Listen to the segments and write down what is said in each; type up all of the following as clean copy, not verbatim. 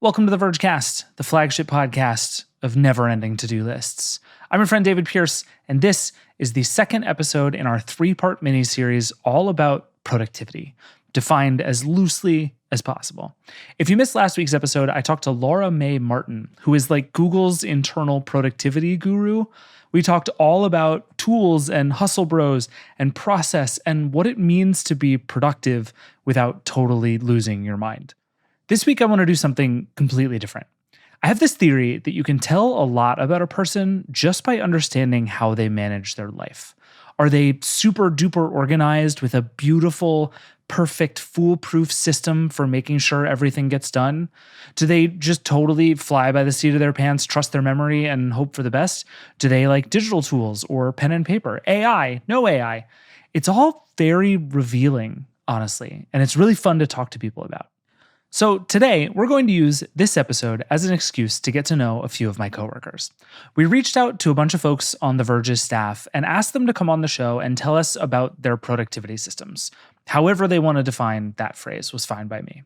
Welcome to the Vergecast, the flagship podcast of never-ending to-do lists. I'm your friend David Pierce, and this is the second episode in our three-part miniseries all about productivity, defined as loosely as possible. If you missed last week's episode, I talked to Laura Mae Martin, who is like Google's internal productivity guru. We talked all about tools and hustle bros and process and what it means to be productive without totally losing your mind. This week, I want to do something completely different. I have this theory that you can tell a lot about a person just by understanding how they manage their life. Are they super duper organized with a beautiful, perfect, foolproof system for making sure everything gets done? Do they just totally fly by the seat of their pants, trust their memory, and hope for the best? Do they like digital tools or pen and paper? AI, no AI? It's all very revealing, honestly, and it's really fun to talk to people about. So today, we're going to use this episode as an excuse to get to know a few of my coworkers. We reached out to a bunch of folks on the Verge's staff and asked them to come on the show and tell us about their productivity systems. However they want to define that phrase was fine by me.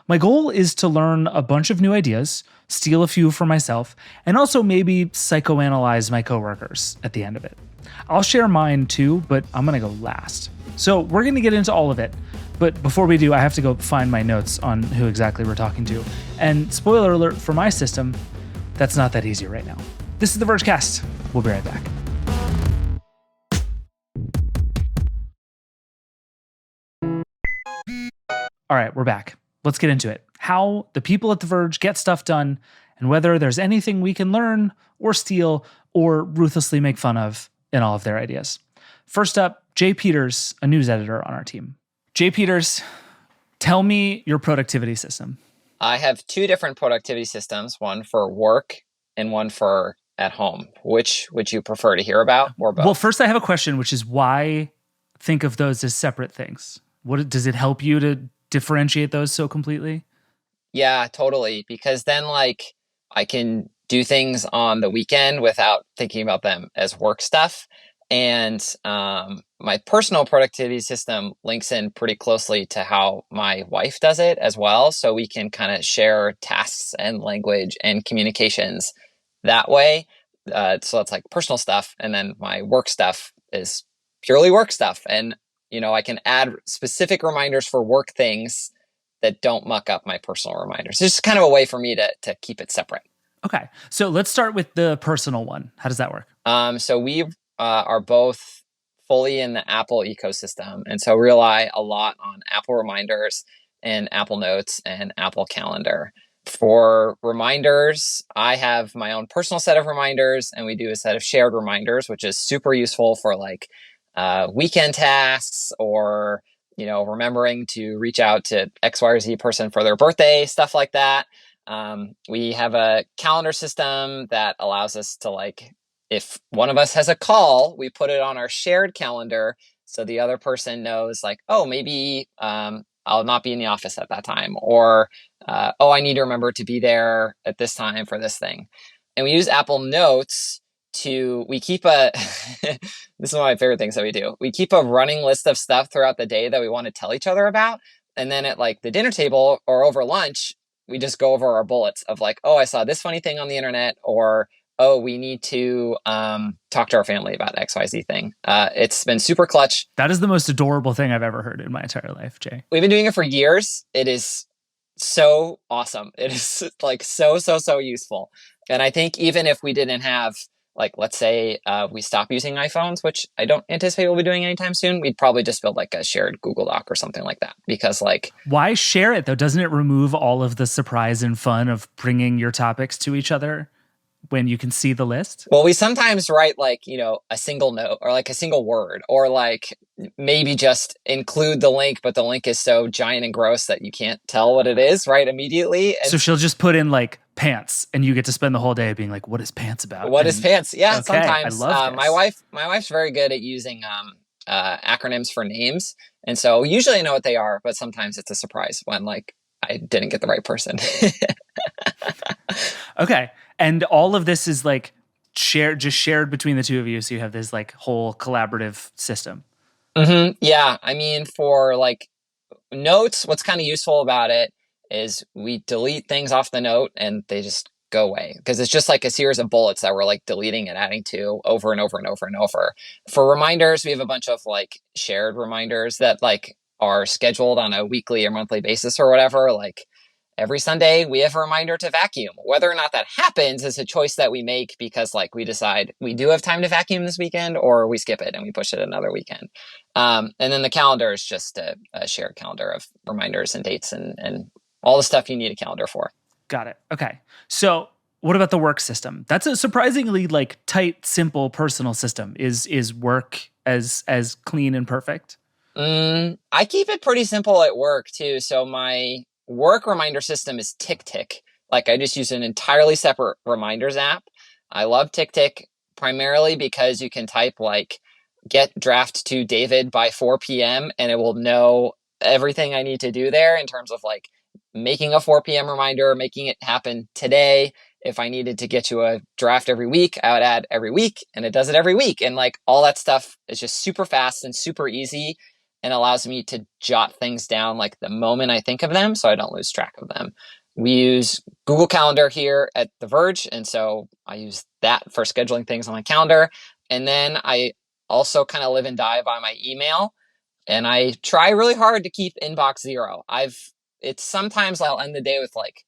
My goal is to learn a bunch of new ideas, steal a few for myself, and also maybe psychoanalyze my coworkers at the end of it. I'll share mine too, but I'm going to go last. So we're going to get into all of it. But before we do, I have to go find my notes on who exactly we're talking to. And spoiler alert for my system, that's not that easy right now. This is the Vergecast. We'll be right back. All right, we're back. Let's get into it. How the people at The Verge get stuff done, and whether there's anything we can learn or steal or ruthlessly make fun of in all of their ideas. First up, Jay Peters, a news editor on our team. Jay Peters, tell me your productivity system. I have two different productivity systems, one for work and one for at home. Which would you prefer to hear about, or both? Well, first I have a question, which is why think of those as separate things? Does it help you to differentiate those so completely? Yeah, totally. Because then I can do things on the weekend without thinking about them as work stuff. And my personal productivity system links in pretty closely to how my wife does it as well. So we can kind of share tasks and language and communications that way. So that's like personal stuff. And then my work stuff is purely work stuff. And, I can add specific reminders for work things that don't muck up my personal reminders. It's just kind of a way for me to keep it separate. Okay. So let's start with the personal one. How does that work? So we are both fully in the Apple ecosystem. And so rely a lot on Apple reminders and Apple Notes and Apple Calendar. For reminders, I have my own personal set of reminders, and we do a set of shared reminders, which is super useful for weekend tasks or, remembering to reach out to X, Y, or Z person for their birthday, stuff like that. We have a calendar system that allows us to if one of us has a call, we put it on our shared calendar so the other person knows maybe I'll not be in the office at that time, or I need to remember to be there at this time for this thing. And we use Apple Notes we keep this is one of my favorite things that we do. We keep a running list of stuff throughout the day that we want to tell each other about. And then at the dinner table or over lunch, we just go over our bullets of I saw this funny thing on the internet, or we need to talk to our family about XYZ thing. It's been super clutch. That is the most adorable thing I've ever heard in my entire life, Jay. We've been doing it for years. It is so awesome. It is so useful. And I think even if we didn't have, let's say we stop using iPhones, which I don't anticipate we'll be doing anytime soon, we'd probably just build a shared Google Doc or something like that. Because why share it though? Doesn't it remove all of the surprise and fun of bringing your topics to each other when you can see the list? Well, we sometimes write a single note or a single word, or maybe just include the link, but the link is so giant and gross that you can't tell what it is right immediately. And so she'll just put in pants, and you get to spend the whole day being what is pants about? What is pants? Yeah, okay, sometimes. I love this. My wife's very good at using acronyms for names, and so usually I know what they are, but sometimes it's a surprise when I didn't get the right person. Okay. And all of this is shared between the two of you. So you have this whole collaborative system. Mm-hmm. Yeah. I mean, for notes, what's kind of useful about it is we delete things off the note and they just go away, because it's just like a series of bullets that we're like deleting and adding to over and over and over and over. For reminders, we have a bunch of like shared reminders that like are scheduled on a weekly or monthly basis or whatever. Like every Sunday we have a reminder to vacuum. Whether or not that happens is a choice that we make, because like we decide we do have time to vacuum this weekend, or we skip it and we push it another weekend. And then the calendar is just a shared calendar of reminders and dates and all the stuff you need a calendar for. Got it. Okay. So what about the work system? That's a surprisingly like tight, simple, personal system. Is work as clean and perfect? I keep it pretty simple at work too. So my work reminder system is TickTick. Like I just use an entirely separate reminders app. I love TickTick primarily because you can type like get draft to David by 4 p.m. and it will know everything I need to do there in terms of like making a 4 p.m. reminder, making it happen today. If I needed to get you a draft every week, I would add every week, and it does it every week. And like all that stuff is just super fast and super easy and allows me to jot things down like the moment I think of them so I don't lose track of them. We use Google Calendar here at The Verge, and so I use that for scheduling things on my calendar. And then I also kind of live and die by my email, and I try really hard to keep inbox zero. It's sometimes I'll end the day with like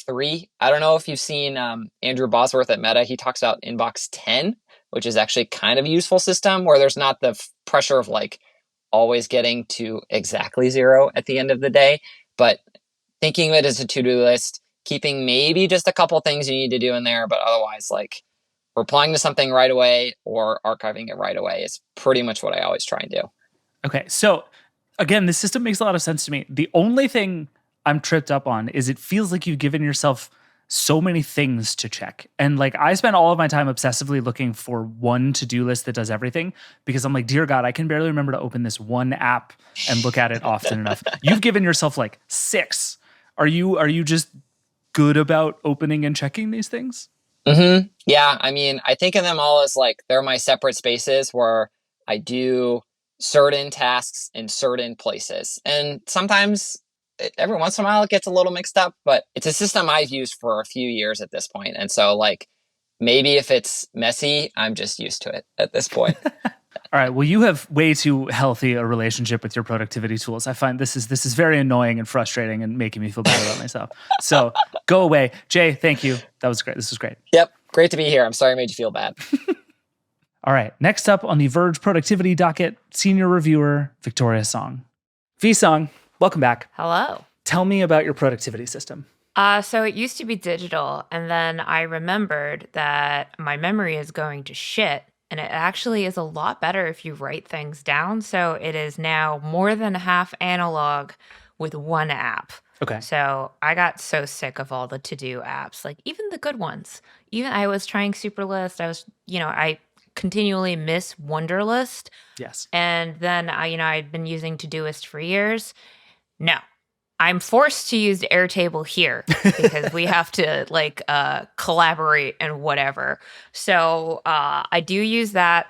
3. I don't know if you've seen Andrew Bosworth at Meta. He talks about inbox 10, which is actually kind of a useful system where there's not the pressure of like always getting to exactly 0 at the end of the day, but thinking of it as a to-do list, keeping maybe just a couple things you need to do in there, but otherwise like replying to something right away or archiving it right away is pretty much what I always try and do. Okay. So again, this system makes a lot of sense to me. The only thing I'm tripped up on is it feels like you've given yourself so many things to check. And like I spend all of my time obsessively looking for one to-do list that does everything, because I'm like, dear God, I can barely remember to open this one app and look at it often enough. You've given yourself like 6. Are you just good about opening and checking these things? Mm-hmm. Yeah. I mean, I think of them all as like they're my separate spaces where I do certain tasks in certain places. And sometimes every once in a while it gets a little mixed up, but it's a system I've used for a few years at this point. And so like maybe if it's messy, I'm just used to it at this point. All right. Well, you have way too healthy a relationship with your productivity tools. I find this is very annoying and frustrating and making me feel bad about myself. So go away. Jay, thank you. That was great. This was great. Yep. Great to be here. I'm sorry I made you feel bad. All right. Next up on the Verge productivity docket, senior reviewer Victoria Song. V Song, welcome back. Hello. Tell me about your productivity system. So it used to be digital, and then I remembered that my memory is going to shit, and it actually is a lot better if you write things down. So it is now more than half analog with one app. Okay. So I got so sick of all the to-do apps, like even the good ones. Even I was trying Superlist. I continually miss Wunderlist. Yes. And then I'd been using Todoist for years. No, I'm forced to use Airtable here because we have to like collaborate and whatever. So I do use that,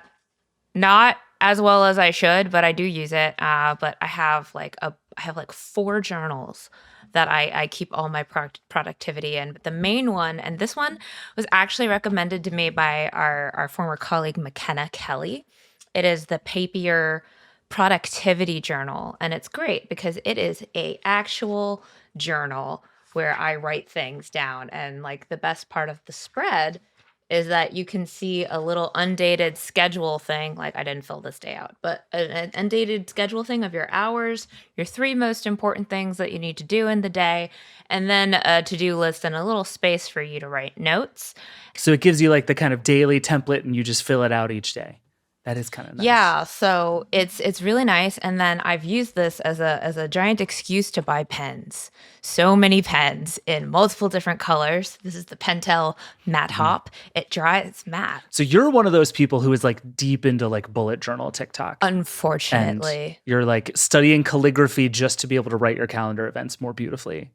not as well as I should, but I do use it. But I have like 4 journals that I keep all my productivity in. But the main one, and this one was actually recommended to me by our former colleague McKenna Kelly. It is the Papier productivity journal, and it's great because it is a actual journal where I write things down. And like the best part of the spread is that you can see a little undated schedule thing. Like I didn't fill this day out, but an undated schedule thing of your hours, your 3 most important things that you need to do in the day, and then a to-do list and a little space for you to write notes. So it gives you like the kind of daily template and you just fill it out each day. That is kind of nice. Yeah, so it's really nice. And then I've used this as a giant excuse to buy pens. So many pens in multiple different colors. This is the Pentel Matte Hop. It dries matte. So you're one of those people who is like deep into like bullet journal TikTok. Unfortunately. And you're like studying calligraphy just to be able to write your calendar events more beautifully.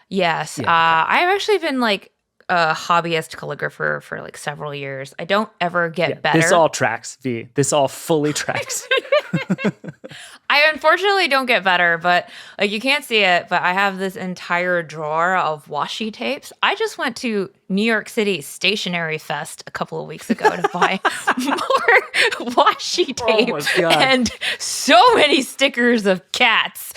Yes. Yeah. I've actually been like a hobbyist calligrapher for like several years. I don't ever get better. This all tracks, V. This all fully tracks. I unfortunately don't get better, but like you can't see it, but I have this entire drawer of washi tapes. I just went to New York City Stationery Fest a couple of weeks ago to buy more washi tape and so many stickers of cats.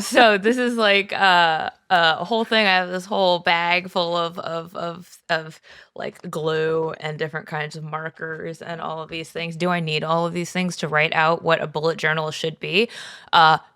So this is like a whole thing. I have this whole bag full of like glue and different kinds of markers and all of these things. Do I need all of these things to write out what a bullet journal should be?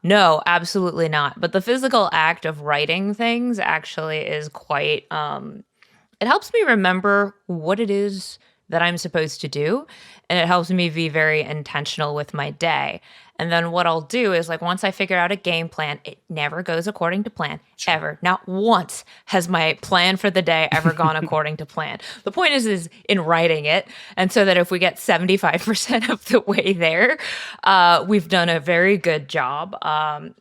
No, absolutely not. But the physical act of writing things actually is quite, it helps me remember what it is that I'm supposed to do. And it helps me be very intentional with my day. And then what I'll do is, like, once I figure out a game plan, it never goes according to plan, ever. Not once has my plan for the day ever gone according to plan. The point is in writing it. And so that if we get 75% of the way there, we've done a very good job.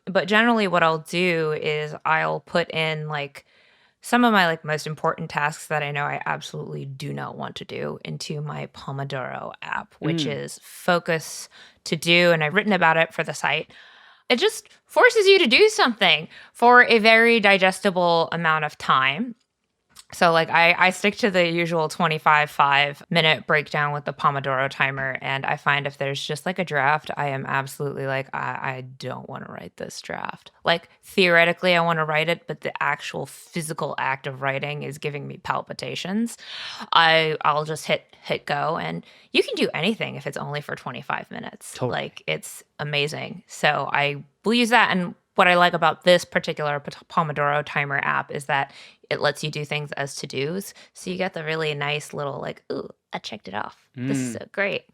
But generally what I'll do is I'll put in, like, some of my like most important tasks that I know I absolutely do not want to do into my Pomodoro app, which is focus to do. And I've written about it for the site. It just forces you to do something for a very digestible amount of time. So like I stick to the usual 5-minute breakdown with the Pomodoro timer. And I find if there's just like a draft, I am absolutely like, I don't want to write this draft. Like theoretically, I want to write it, but the actual physical act of writing is giving me palpitations. I'll just hit go, and you can do anything if it's only for 25 minutes. Totally. Like it's amazing. So I will use that. And what I like about this particular Pomodoro timer app is that it lets you do things as to-dos. So you get the really nice little like, ooh, I checked it off. This is so great.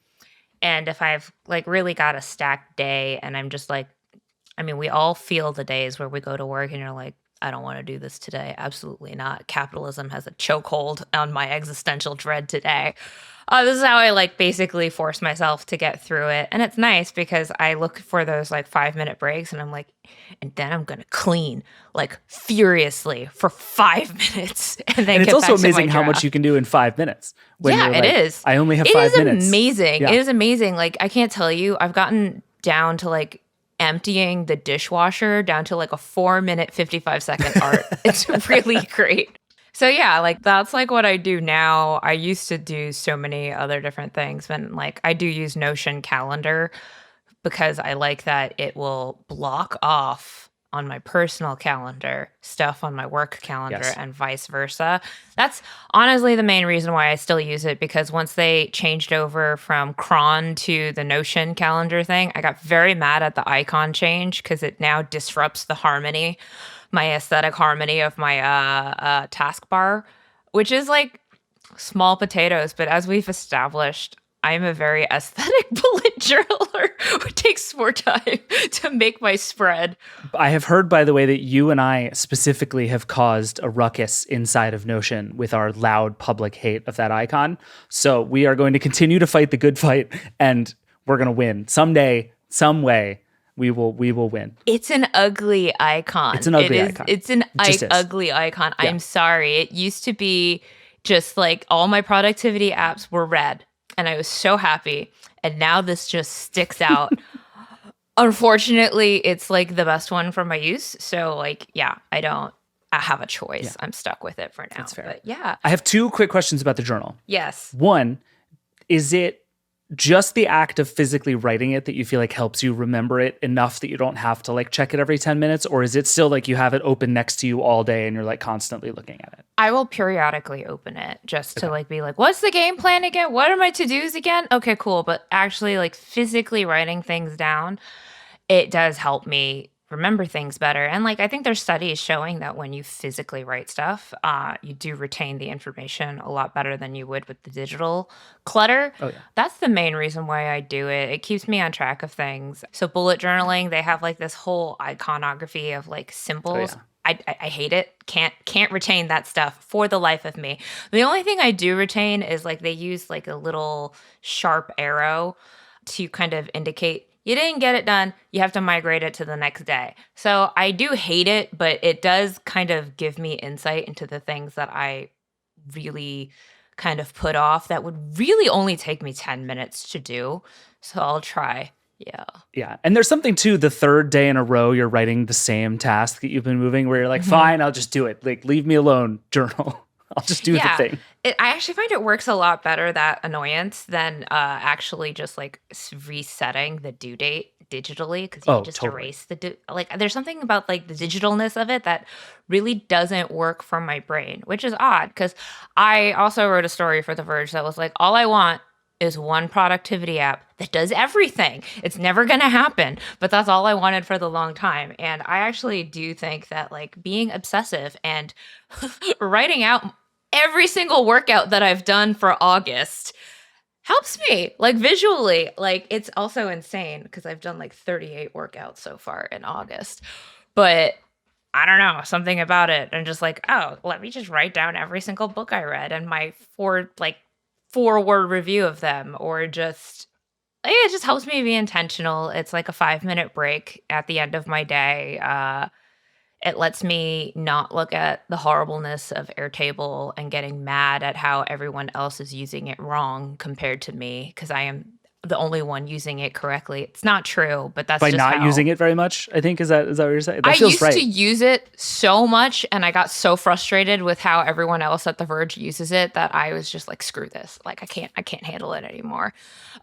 And if I've like really got a stacked day and I'm just like, I mean, we all feel the days where we go to work and you're like, I don't want to do this today. Absolutely not. Capitalism has a chokehold on my existential dread today. This is how I like basically force myself to get through it. And it's nice because I look for those like 5-minute breaks and I'm like, and then I'm going to clean like furiously for 5 minutes. And then it's get also back to my amazing how much draft. you can do in 5 minutes. When Yeah, you're it like, is. I only have It 5 is minutes. amazing. Yeah. It is amazing. Like I can't tell you, I've gotten down to like emptying the dishwasher down to like a 4-minute, 55-second art. It's really great. So yeah, like that's like what I do now. I used to do so many other different things, and like I do use Notion calendar because I like that it will block off on my personal calendar stuff on my work calendar and vice versa. That's honestly the main reason why I still use it, because once they changed over from Cron to the Notion calendar thing, I got very mad at the icon change because it now disrupts the harmony, my aesthetic harmony of my taskbar, which is like small potatoes. But as we've established, I'm a very aesthetic bullet journaler. It takes more time to make my spread. I have heard, by the way, that you and I specifically have caused a ruckus inside of Notion with our loud public hate of that icon. So we are going to continue to fight the good fight, and we're going to win. Someday, some way, we will win. It's an ugly icon. It's an ugly icon. It's an Just is. ugly icon. Yeah. I'm sorry. It used to be just like all my productivity apps were red, and I was so happy. And now this just sticks out. Unfortunately, it's like the best one for my use. So like, yeah, I have a choice. Yeah. I'm stuck with it for now. That's fair. But yeah. I have 2 quick questions about the journal. Yes. One, is it just the act of physically writing it that you feel like helps you remember it enough that you don't have to like check it every 10 minutes? Or is it still like you have it open next to you all day and you're like constantly looking at it? I will periodically open it just to like be like, what's the game plan again? What are my to-dos again? Okay, cool. But actually like physically writing things down, it does help me remember things better. And like, I think there's studies showing that when you physically write stuff, you do retain the information a lot better than you would with the digital clutter. Oh, yeah. That's the main reason why I do it. It keeps me on track of things. So bullet journaling, they have like this whole iconography of like symbols. Oh, yeah. I hate it. Can't retain that stuff for the life of me. The only thing I do retain is like they use like a little sharp arrow to kind of indicate you didn't get it done. You have to migrate it to the next day. So I do hate it, but it does kind of give me insight into the things that I really kind of put off that would really only take me 10 minutes to do. So I'll try Yeah. Yeah. And there's something too, the third day in a row, you're writing the same task that you've been moving where you're like, fine, I'll just do it. Like, leave me alone, journal. I'll just do the thing. I actually find it works a lot better, that annoyance, than actually just like resetting the due date digitally, because you can just erase the like. There's something about like the digitalness of it that really doesn't work for my brain, which is odd because I also wrote a story for The Verge that was like, all I want is one productivity app that does everything. It's never going to happen, but that's all I wanted for the long time. And I actually do think that like being obsessive and writing out every single workout that I've done for August helps me like visually. Like it's also insane because I've done like 38 workouts so far in August, but I don't know, something about it. And just like, oh, let me just write down every single book I read and my 4-word review of them, or just it just helps me be intentional. It's like a 5-minute break at the end of my day. It lets me not look at the horribleness of Airtable and getting mad at how everyone else is using it wrong compared to me, because I am the only one using it correctly. It's not true, but that's by just not using it very much. I think is that what you're saying? That I feels used right. to use it so much, and I got so frustrated with how everyone else at The Verge uses it that I was just like, screw this. Like I can't handle it anymore.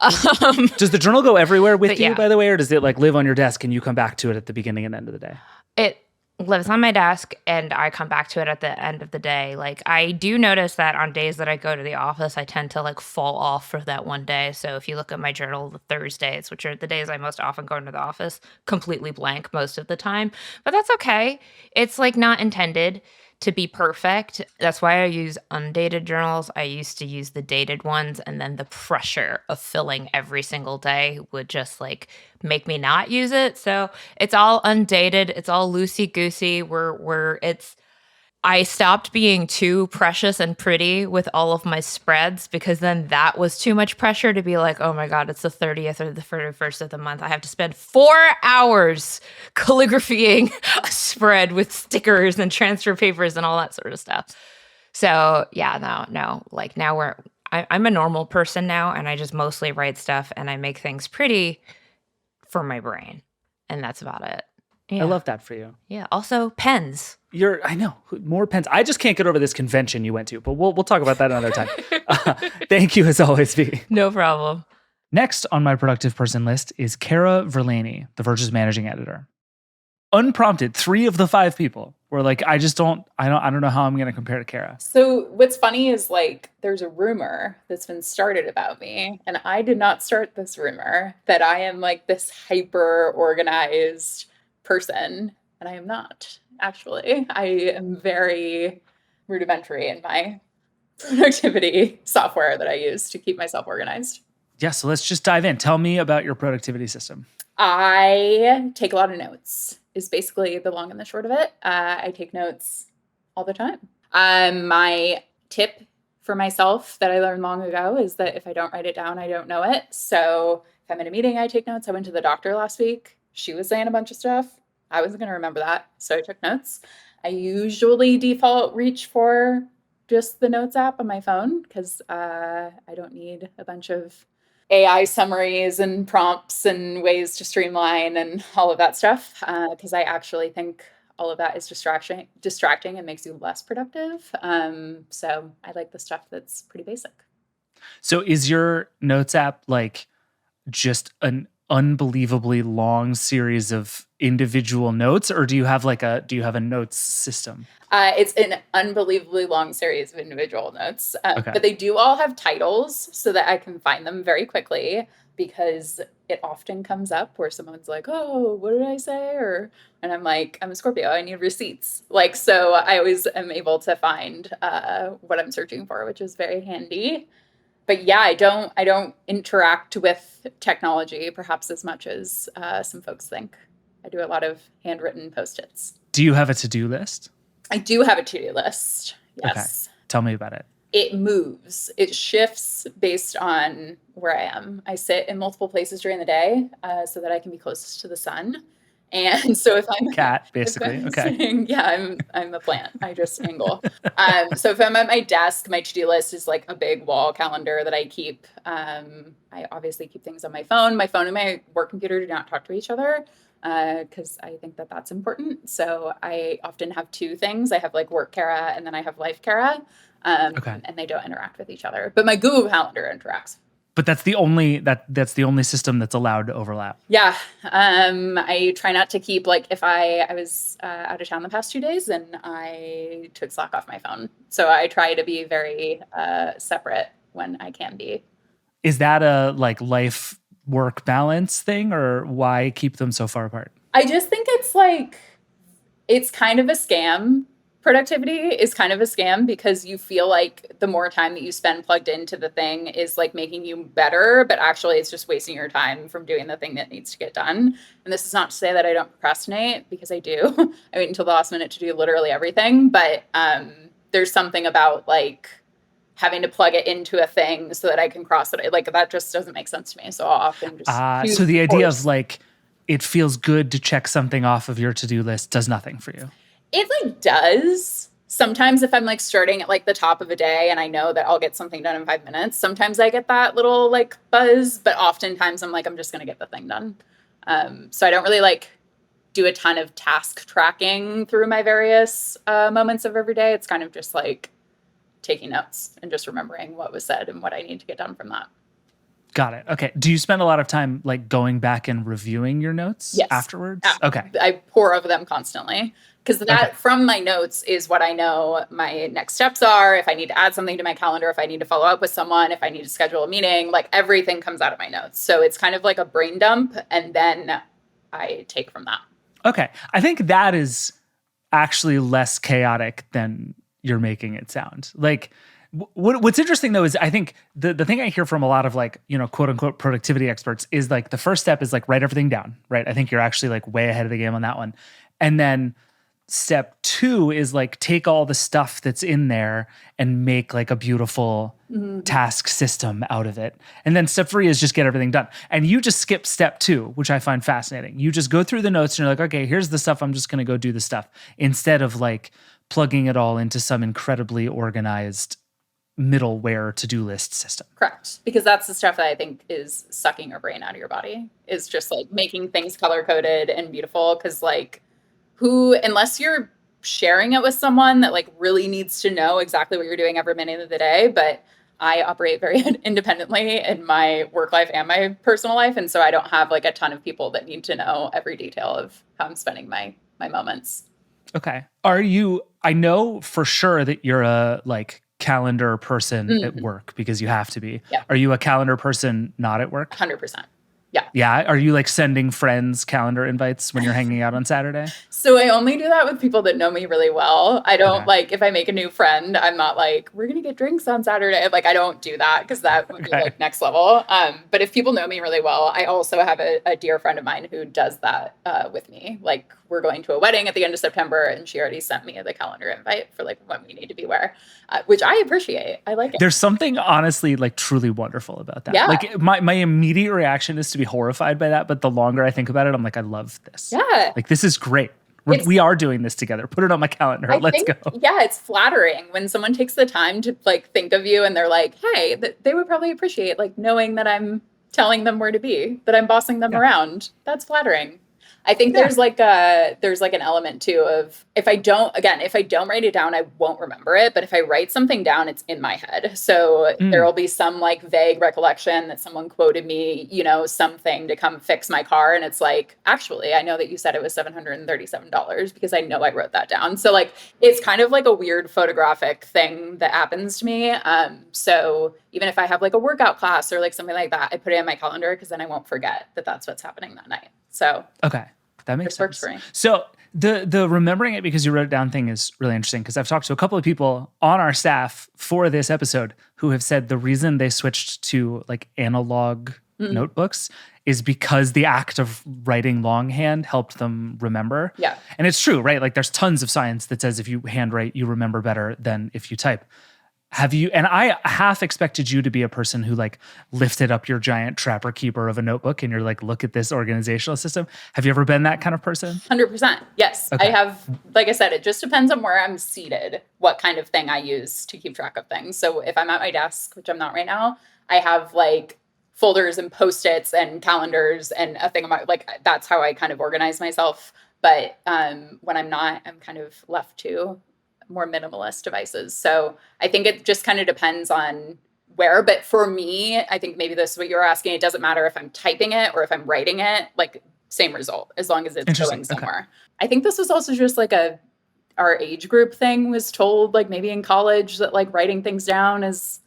Does the journal go everywhere with you, yeah. by the way, or does it like live on your desk and you come back to it at the beginning and end of the day? It lives on my desk and I come back to it at the end of the day. Like I do notice that on days that I go to the office, I tend to like fall off for that one day. So if you look at my journal, the Thursdays, which are the days I most often go into the office, completely blank most of the time. But that's okay. It's like not intended to be perfect. That's why I use undated journals. I used to use the dated ones, and then the pressure of filling every single day would just like make me not use it. So it's all undated. It's all loosey goosey. I stopped being too precious and pretty with all of my spreads, because then that was too much pressure to be like, oh my God, it's the 30th or the 31st of the month. I have to spend 4 hours calligraphying a spread with stickers and transfer papers and all that sort of stuff. So yeah, no. Like now I'm a normal person now, and I just mostly write stuff and I make things pretty for my brain. And that's about it. Yeah. I love that for you. Yeah. Also pens. I know, more pens. I just can't get over this convention you went to, but we'll talk about that another time. Thank you as always, V. No problem. Next on my productive person list is Cara Verlaney, The Verge's managing editor. Unprompted, 3 of the 5 people were like, I don't know how I'm going to compare to Cara. So what's funny is like, there's a rumor that's been started about me, and I did not start this rumor that I am like this hyper organized person, and I am not. Actually, I am very rudimentary in my productivity software that I use to keep myself organized. Yeah, so let's just dive in. Tell me about your productivity system. I take a lot of notes, is basically the long and the short of it. I take notes all the time. My tip for myself that I learned long ago is that if I don't write it down, I don't know it. So if I'm in a meeting, I take notes. I went to the doctor last week. She was saying a bunch of stuff. I wasn't going to remember that, so I took notes. I usually reach for just the notes app on my phone, because I don't need a bunch of AI summaries and prompts and ways to streamline and all of that stuff, because I actually think all of that is distracting and makes you less productive. So I like the stuff that's pretty basic. So is your notes app like just an unbelievably long series of individual notes, or do you have a notes system? It's an unbelievably long series of individual notes, Okay. but they do all have titles so that I can find them very quickly, because it often comes up where someone's like, oh, what did I say? And I'm like, I'm a Scorpio, I need receipts. Like, so I always am able to find what I'm searching for, which is very handy. But yeah, I don't interact with technology perhaps as much as some folks think. I do a lot of handwritten Post-its. Do you have a to-do list? I do have a to-do list. Yes. Okay. Tell me about it. It moves. It shifts based on where I am. I sit in multiple places during the day so that I can be closest to the sun. And so if I'm cat, basically. Okay. sitting, yeah, I'm a plant. I just angle. So if I'm at my desk, my to-do list is like a big wall calendar that I keep. I obviously keep things on my phone. My phone and my work computer do not talk to each other because I think that that's important. So I often have two things. I have like work Cara and then I have life Cara. And they don't interact with each other. But my Google Calendar interacts. But that's the only system that's allowed to overlap. Yeah. I try not to keep, like, if I was out of town the past 2 days and I took Slack off my phone. So I try to be very separate when I can be. Is that a like life work balance thing, or why keep them so far apart? I just think it's like, it's kind of a scam. Productivity is kind of a scam because you feel like the more time that you spend plugged into the thing is like making you better, but actually it's just wasting your time from doing the thing that needs to get done. And this is not to say that I don't procrastinate, because I do. I wait until the last minute to do literally everything, but there's something about like having to plug it into a thing so that I can cross it. Like that just doesn't make sense to me. So I'll often just so the idea of like it feels good to check something off of your to-do list does nothing for you. It like does. Sometimes if I'm like starting at like the top of a day and I know that I'll get something done in 5 minutes, sometimes I get that little like buzz, but oftentimes I'm like, I'm just going to get the thing done. So I don't really like do a ton of task tracking through my various moments of every day. It's kind of just like taking notes and just remembering what was said and what I need to get done from that. Got it. Okay. Do you spend a lot of time like going back and reviewing your notes afterwards? Yeah. Okay. I pour over them constantly. Because that from my notes is what I know my next steps are. If I need to add something to my calendar, if I need to follow up with someone, if I need to schedule a meeting, like everything comes out of my notes. So it's kind of like a brain dump, and then I take from that. Okay. I think that is actually less chaotic than you're making it sound. Like what's interesting though is I think the thing I hear from a lot of like, you know, quote unquote productivity experts is like the first step is like write everything down, right? I think you're actually like way ahead of the game on that one. And then step 2 is like take all the stuff that's in there and make like a beautiful task system out of it. And then step 3 is just get everything done. And you just skip step 2, which I find fascinating. You just go through the notes and you're like, okay, here's the stuff. I'm just going to go do the stuff, instead of like plugging it all into some incredibly organized middleware to-do list system. Correct. Because that's the stuff that I think is sucking your brain out of your body, is just like making things color-coded and beautiful. Because like unless you're sharing it with someone that like really needs to know exactly what you're doing every minute of the day, but I operate very independently in my work life and my personal life. And so I don't have like a ton of people that need to know every detail of how I'm spending my moments. Okay. I know for sure that you're a like calendar person at work because you have to be. Yeah. Are you a calendar person not at work? 100%. Yeah. Yeah. Are you like sending friends calendar invites when you're hanging out on Saturday? So I only do that with people that know me really well. I don't like, if I make a new friend, I'm not like, we're going to get drinks on Saturday. Like, I don't do that because that would be like next level. But if people know me really well, I also have a dear friend of mine who does that with me. Like, we're going to a wedding at the end of September and she already sent me the calendar invite for like when we need to be where, which I appreciate. I like it. There's something honestly like truly wonderful about that. Yeah. Like my immediate reaction is to be horrified by that. But the longer I think about it, I'm like, I love this. Yeah. Like, this is great. We are doing this together. Put it on my calendar. Let's go. Yeah, it's flattering when someone takes the time to like think of you and they're like, hey, they would probably appreciate like knowing that I'm telling them where to be, that I'm bossing them around. That's flattering. I think there's like an element too of if I don't write it down, I won't remember it. But if I write something down, it's in my head. So there will be some like vague recollection that someone quoted me, you know, something to come fix my car. And it's like, actually, I know that you said it was $737 because I know I wrote that down. So like, it's kind of like a weird photographic thing that happens to me. So even if I have like a workout class or like something like that, I put it in my calendar because then I won't forget that that's what's happening that night. So okay, that makes sense. Works for me. So the remembering it because you wrote it down thing is really interesting because I've talked to a couple of people on our staff for this episode who have said the reason they switched to like analog notebooks is because the act of writing longhand helped them remember. Yeah. And it's true, right? Like there's tons of science that says if you handwrite, you remember better than if you type. Have you, and I half expected you to be a person who like lifted up your giant trapper keeper of a notebook and you're like, look at this organizational system. Have you ever been that kind of person? 100%. Yes. Okay. I have, like I said, it just depends on where I'm seated, what kind of thing I use to keep track of things. So if I'm at my desk, which I'm not right now, I have like folders and Post-its and calendars and a thing about like, that's how I kind of organize myself. But when I'm not, I'm kind of left to more minimalist devices. So I think it just kind of depends on where. But for me, I think maybe this is what you're asking. It doesn't matter if I'm typing it or if I'm writing it, like same result, as long as it's going somewhere. Okay. I think this was also just like our age group thing was told, like maybe in college, that like writing things down is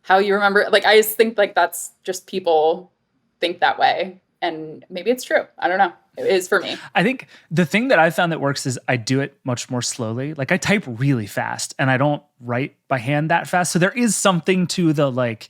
how you remember. Like I just think like that's just people think that way. And maybe it's true. I don't know. It is for me. I think the thing that I found that works is I do it much more slowly. Like I type really fast and I don't write by hand that fast. So there is something to the like,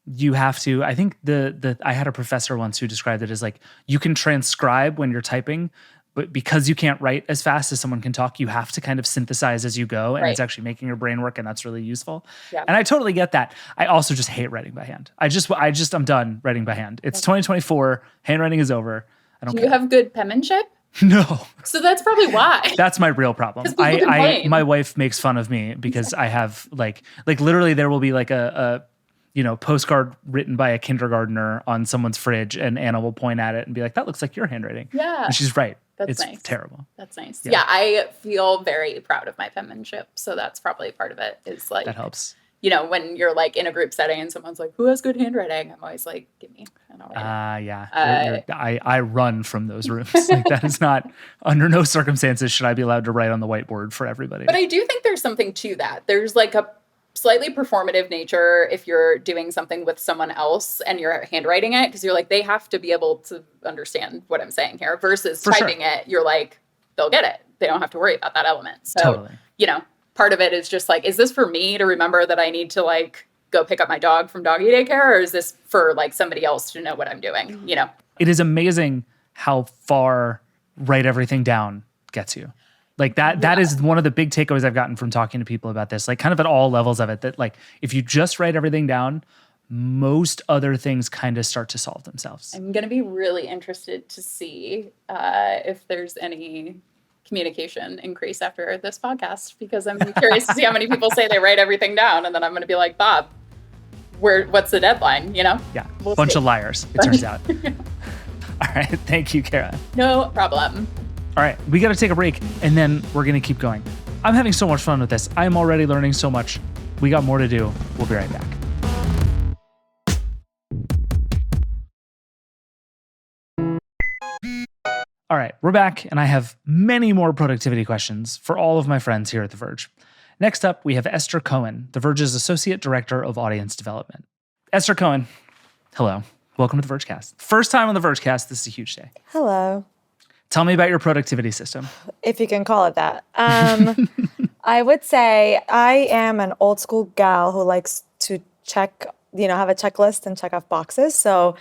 you have to, I think I had a professor once who described it as like, you can transcribe when you're typing, but because you can't write as fast as someone can talk, you have to kind of synthesize as you go. And It's actually making your brain work, and that's really useful. Yeah. And I totally get that. I also just hate writing by hand. I'm done writing by hand. It's 2024. Handwriting is over. I don't care. You have good penmanship? No. So that's probably why. That's my real problem. My wife makes fun of me because I have like literally there will be like a postcard written by a kindergartner on someone's fridge, and Anna will point at it and be like, that looks like your handwriting. Yeah. And she's right. That's it's nice. Terrible. That's nice. Yeah, I feel very proud of my penmanship. So that's probably part of it, is like, that helps. When you're like in a group setting and someone's like, who has good handwriting? I'm always like, give me. Yeah. I run from those rooms. Like that is not, under no circumstances should I be allowed to write on the whiteboard for everybody. But I do think there's something to that. There's like a slightly performative nature if you're doing something with someone else and you're handwriting it, because you're like, they have to be able to understand what I'm saying here, versus typing it, you're like, they'll get it. They don't have to worry about that element. So, totally. Part of it is just like, is this for me to remember that I need to like go pick up my dog from doggy daycare, or is this for like somebody else to know what I'm doing? It is amazing how far write everything down gets you. Like that is one of the big takeaways I've gotten from talking to people about this, like kind of at all levels of it, that like if you just write everything down, most other things kind of start to solve themselves. I'm going to be really interested to see if there's any communication increase after this podcast, because I'm curious to see how many people say they write everything down, and then I'm going to be like, Bob, what's the deadline? Yeah, bunch of liars, it turns out. All right, thank you, Cara. No problem. All right, we got to take a break, and then we're going to keep going. I'm having so much fun with this. I'm already learning so much. We got more to do. We'll be right back. All right, we're back, and I have many more productivity questions for all of my friends here at The Verge. Next up, we have Esther Cohen, The Verge's Associate Director of Audience Development. Esther Cohen, hello. Welcome to the Vergecast. First time on the Vergecast. This is a huge day. Hello. Tell me about your productivity system. If you can call it that. I would say I am an old school gal who likes to check, have a checklist and check off boxes. So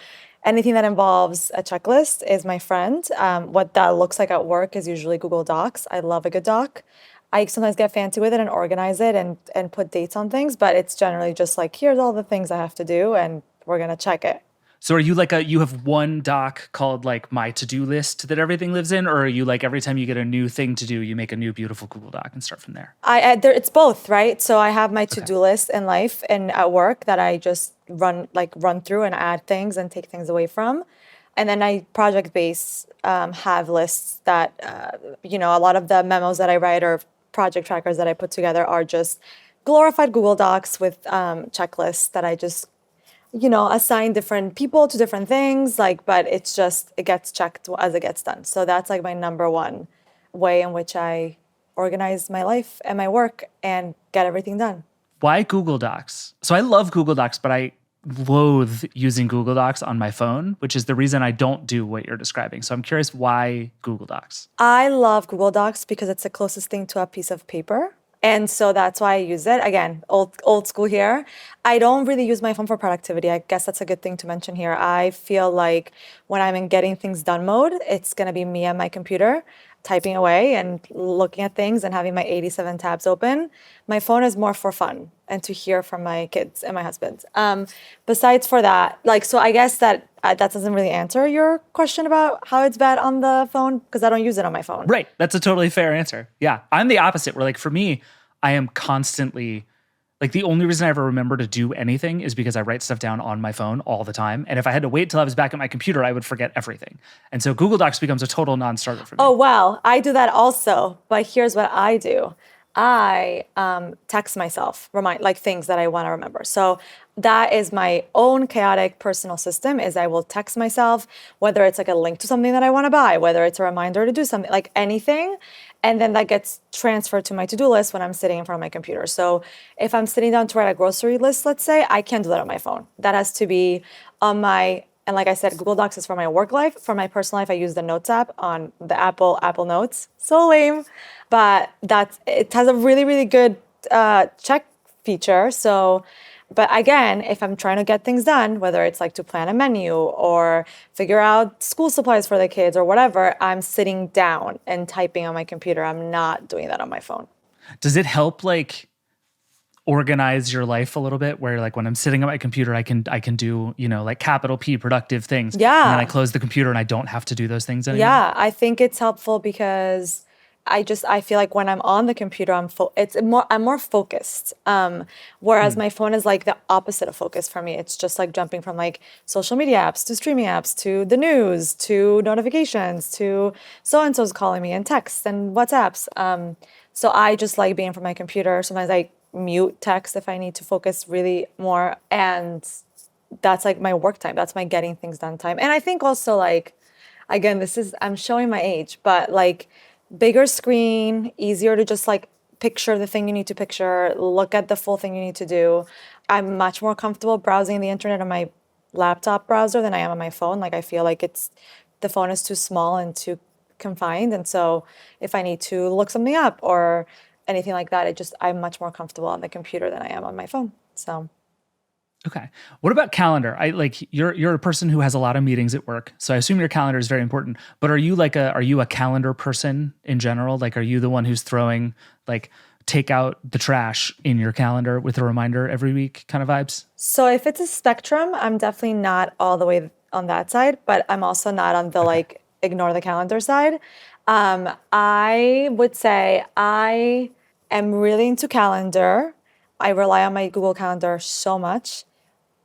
anything that involves a checklist is my friend. What that looks like at work is usually Google Docs. I love a good doc. I sometimes get fancy with it and organize it and put dates on things, but it's generally just like, here's all the things I have to do and we're going to check it. So are you like you have one doc called like my to-do list that everything lives in, or are you like every time you get a new thing to do, you make a new beautiful Google Doc and start from there? It's both, right? So I have my to-do list in life and at work that I just run through and add things and take things away from. And then I project-based have lists that, a lot of the memos that I write or project trackers that I put together are just glorified Google Docs with checklists that I just assign different people to different things, but it gets checked as it gets done. So that's like my number one way in which I organize my life and my work and get everything done. Why Google Docs? So I love Google Docs, but I loathe using Google Docs on my phone, which is the reason I don't do what you're describing. So I'm curious, why Google Docs? I love Google Docs because it's the closest thing to a piece of paper. And so that's why I use it. Again, old school here. I don't really use my phone for productivity. I guess that's a good thing to mention here. I feel like when I'm in getting things done mode, it's going to be me and my computer. typing away and looking at things and having my 87 tabs open. My phone is more for fun and to hear from my kids and my husband. Besides for that, like, so I guess that doesn't really answer your question about how it's bad on the phone because I don't use it on my phone. Right. That's a totally fair answer. Yeah. I'm the opposite where like for me, I am constantly like the only reason I ever remember to do anything is because I write stuff down on my phone all the time. And if I had to wait till I was back at my computer, I would forget everything. And so Google Docs becomes a total non-starter for me. Oh, well, I do that also. But here's what I do. I text myself, remind like things that I want to remember. So that is my own chaotic personal system is I will text myself, whether it's like a link to something that I want to buy, whether it's a reminder to do something, like anything. And then that gets transferred to my to-do list when I'm sitting in front of my computer. So if I'm sitting down to write a grocery list, let's say, I can't do that on my phone. That has to be on my, and like I said, Google Docs is for my work life. For my personal life, I use the Notes app on the Apple Notes. So lame. But it has a really, really good check feature. So, but again, if I'm trying to get things done, whether it's like to plan a menu or figure out school supplies for the kids or whatever, I'm sitting down and typing on my computer. I'm not doing that on my phone. Does it help like organize your life a little bit where like when I'm sitting at my computer, I can do, you know, like capital P productive things. Yeah. And then I close the computer and I don't have to do those things anymore. Yeah, I think it's helpful because I feel like when I'm on the computer, I'm more focused. Whereas my phone is like the opposite of focus for me. It's just like jumping from like social media apps to streaming apps to the news to notifications to so-and-so's calling me and texts and WhatsApps. So I just like being from my computer. Sometimes I mute text if I need to focus really more. And that's like my work time. That's my getting things done time. And I think also like, again, I'm showing my age, but like, bigger screen, easier to just like picture the thing you need to picture, look at the full thing you need to do. I'm much more comfortable browsing the internet on my laptop browser than I am on my phone. Like I feel like the phone is too small and too confined. And so if I need to look something up or anything like that, I'm much more comfortable on the computer than I am on my phone. So. Okay. What about calendar? You're a person who has a lot of meetings at work, so I assume your calendar is very important. But are you a calendar person in general? Like, are you the one who's throwing like take out the trash in your calendar with a reminder every week kind of vibes? So if it's a spectrum, I'm definitely not all the way on that side, but I'm also not on the like ignore the calendar side. I would say I am really into calendar. I rely on my Google Calendar so much.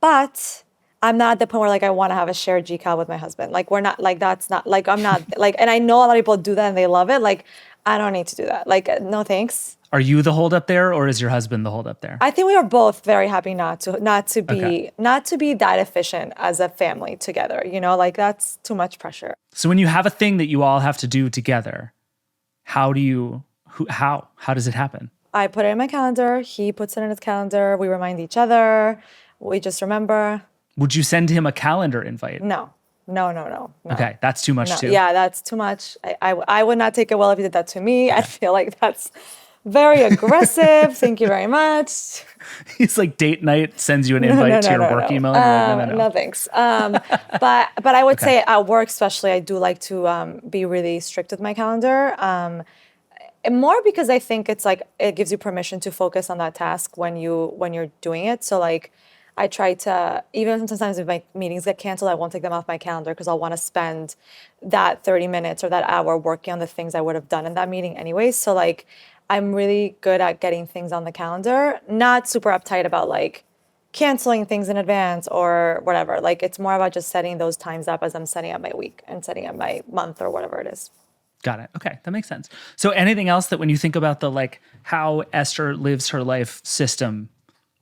But I'm not at the point where like I want to have a shared GCal with my husband. Like we're not like that's not like I'm not like, and I know a lot of people do that and they love it. Like I don't need to do that. Like no thanks. Are you the holdup there, or is your husband the holdup there? I think we are both very happy not to be that efficient as a family together. You know, like that's too much pressure. So when you have a thing that you all have to do together, how does it happen? I put it in my calendar. He puts it in his calendar. We remind each other. We just remember. Would you send him a calendar invite? No. Okay, that's too much too. Yeah, that's too much. I would not take it well if he did that to me. I feel like that's very aggressive. Thank you very much. He's like date night, sends you an invite to your work email. No, thanks. But I would say at work especially, I do like to be really strict with my calendar. More because I think it's like it gives you permission to focus on that task when you're doing it. So like I try to, even sometimes if my meetings get canceled, I won't take them off my calendar because I'll want to spend that 30 minutes or that hour working on the things I would have done in that meeting anyways. So like I'm really good at getting things on the calendar, not super uptight about like canceling things in advance or whatever. Like it's more about just setting those times up as I'm setting up my week and setting up my month or whatever it is. Got it. Okay, that makes sense. So anything else that when you think about the like how Esther lives her life system,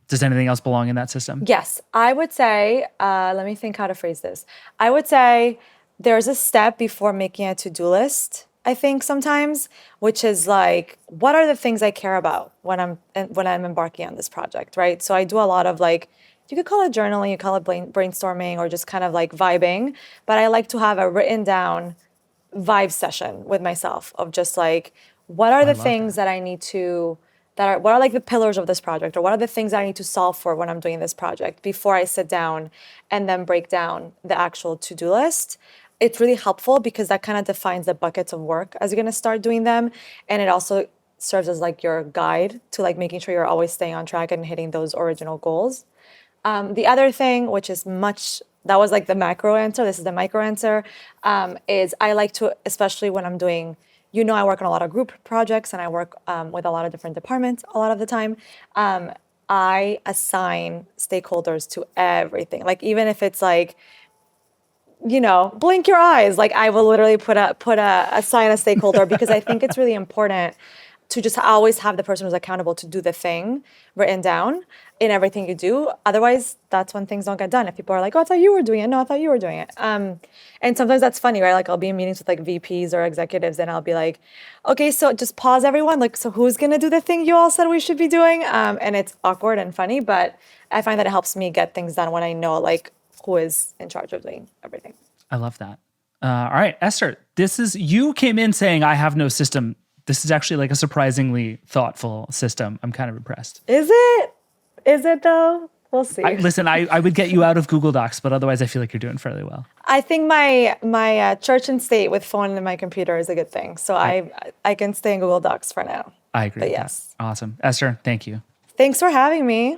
does anything else belong in that system? Yes, I would say, let me think how to phrase this. I would say there's a step before making a to-do list, I think sometimes, which is like, what are the things I care about when I'm embarking on this project, right? So I do a lot of like, you could call it journaling, you call it brainstorming, or just kind of like vibing, but I like to have a written down vibe session with myself of just like, what are the things that I need to, what are like the pillars of this project, or what are the things that I need to solve for when I'm doing this project before I sit down and then break down the actual to-do list. it's really helpful because that kind of defines the buckets of work as you're going to start doing them. And it also serves as like your guide to like making sure you're always staying on track and hitting those original goals. The other thing, which is that was like the macro answer, this is the micro answer, is I like to, especially when I'm doing, I work on a lot of group projects and I work with a lot of different departments a lot of the time. I assign stakeholders to everything. Like even if it's like, blink your eyes. Like I will literally assign a stakeholder because I think it's really important to just always have the person who's accountable to do the thing written down in everything you do. Otherwise, that's when things don't get done. If people are like, oh, I thought you were doing it. No, I thought you were doing it. And sometimes that's funny, right? Like I'll be in meetings with like VPs or executives and I'll be like, okay, so just pause everyone. Like, so who's going to do the thing you all said we should be doing? And it's awkward and funny, but I find that it helps me get things done when I know like who is in charge of doing everything. I love that. All right, Esther, you came in saying I have no system. This is actually like a surprisingly thoughtful system. I'm kind of impressed. Is it? Is it though? We'll see. I would get you out of Google Docs, but otherwise I feel like you're doing fairly well. I think my church and state with phone and my computer is a good thing. So I can stay in Google Docs for now. I agree with that. Awesome. Esther, thank you. Thanks for having me.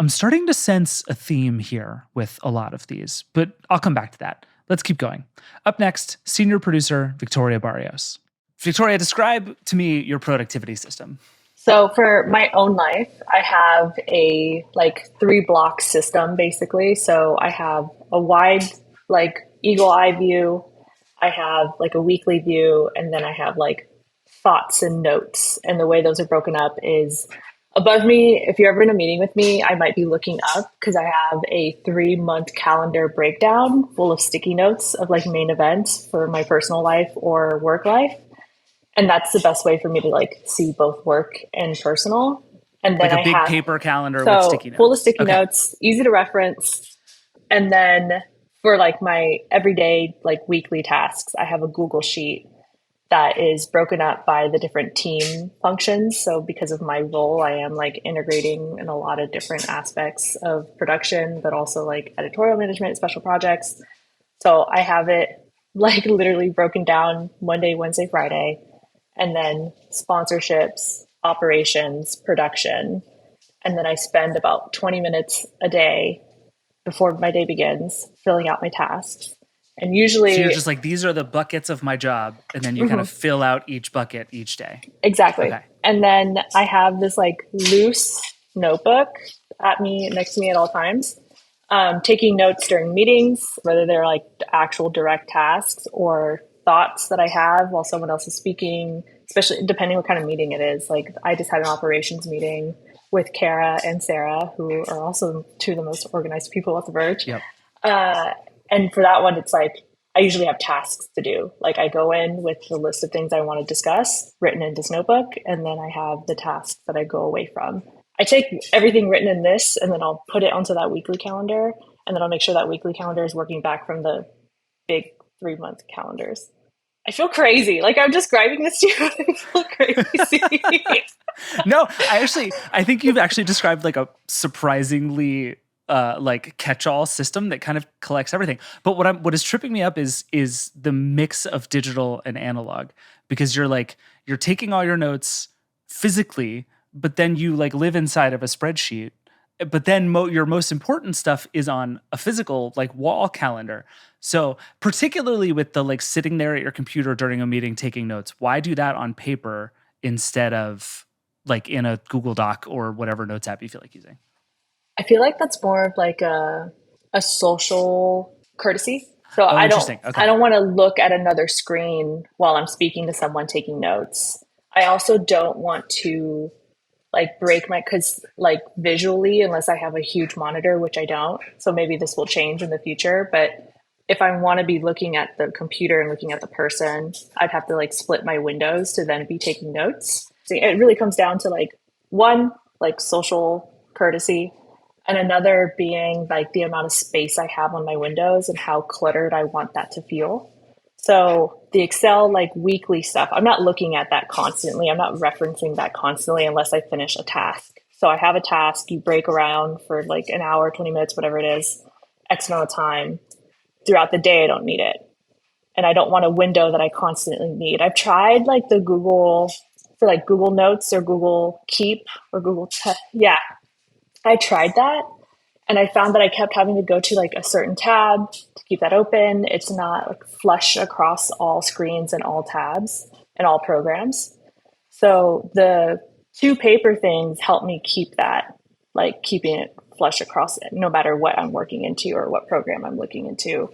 I'm starting to sense a theme here with a lot of these, but I'll come back to that. Let's keep going. Up next, senior producer Victoria Barrios. Victoria, describe to me your productivity system. So for my own life, I have a 3-block system basically. So I have a wide eagle eye view. I have a weekly view, and then I have thoughts and notes. And the way those are broken up is above me. If you're ever in a meeting with me, I might be looking up because I have a 3-month calendar breakdown full of sticky notes of main events for my personal life or work life. And that's the best way for me to see both work and personal. And then a big paper calendar with sticky notes. Full of sticky notes, easy to reference. And then for my everyday weekly tasks, I have a Google Sheet that is broken up by the different team functions. So because of my role, I am integrating in a lot of different aspects of production, but also editorial management, special projects. So I have it literally broken down Monday, Wednesday, Friday, and then sponsorships, operations, production. And then I spend about 20 minutes a day before my day begins filling out my tasks. And usually... So you're just these are the buckets of my job, and then you kind of fill out each bucket each day. Exactly. Okay. And then I have this loose notebook next to me at all times, taking notes during meetings, whether they're actual direct tasks or thoughts that I have while someone else is speaking, especially depending what kind of meeting it is. I just had an operations meeting with Cara and Sarah, who are also two of the most organized people at the Verge. Yep. And for that one, it's I usually have tasks to do. I go in with the list of things I want to discuss written in this notebook, and then I have the tasks that I go away from. I take everything written in this, and then I'll put it onto that weekly calendar, and then I'll make sure that weekly calendar is working back from the big 3-month calendars. I feel crazy. I'm describing this to you. I feel crazy. No, I think you've actually described a surprisingly catch-all system that kind of collects everything. But what is tripping me up is the mix of digital and analog, because you're taking all your notes physically, but then you live inside of a spreadsheet. But then your most important stuff is on a physical wall calendar. So particularly with the sitting there at your computer during a meeting taking notes, why do that on paper instead of in a Google Doc or whatever notes app you feel like using? I feel that's more of a social courtesy. So I don't want to look at another screen while I'm speaking to someone taking notes. I also don't want to break because visually, unless I have a huge monitor, which I don't. So maybe this will change in the future. But if I want to be looking at the computer and looking at the person, I'd have to split my windows to then be taking notes. So it really comes down to one, social courtesy, and another being the amount of space I have on my windows and how cluttered I want that to feel. So the Excel weekly stuff, I'm not looking at that constantly. I'm not referencing that constantly unless I finish a task. So I have a task, you break around for an hour, 20 minutes, whatever it is, X amount of time. Throughout the day, I don't need it. and I don't want a window that I constantly need. I've tried like the Google for like Google Notes or Google Keep or yeah, I tried that. And I found that I kept having to go to like a certain tab to keep that open. It's not like flush across all screens and all tabs and all programs. So the 2 paper things help me keep that, like keeping it flush across it, no matter what I'm working into or what program I'm looking into.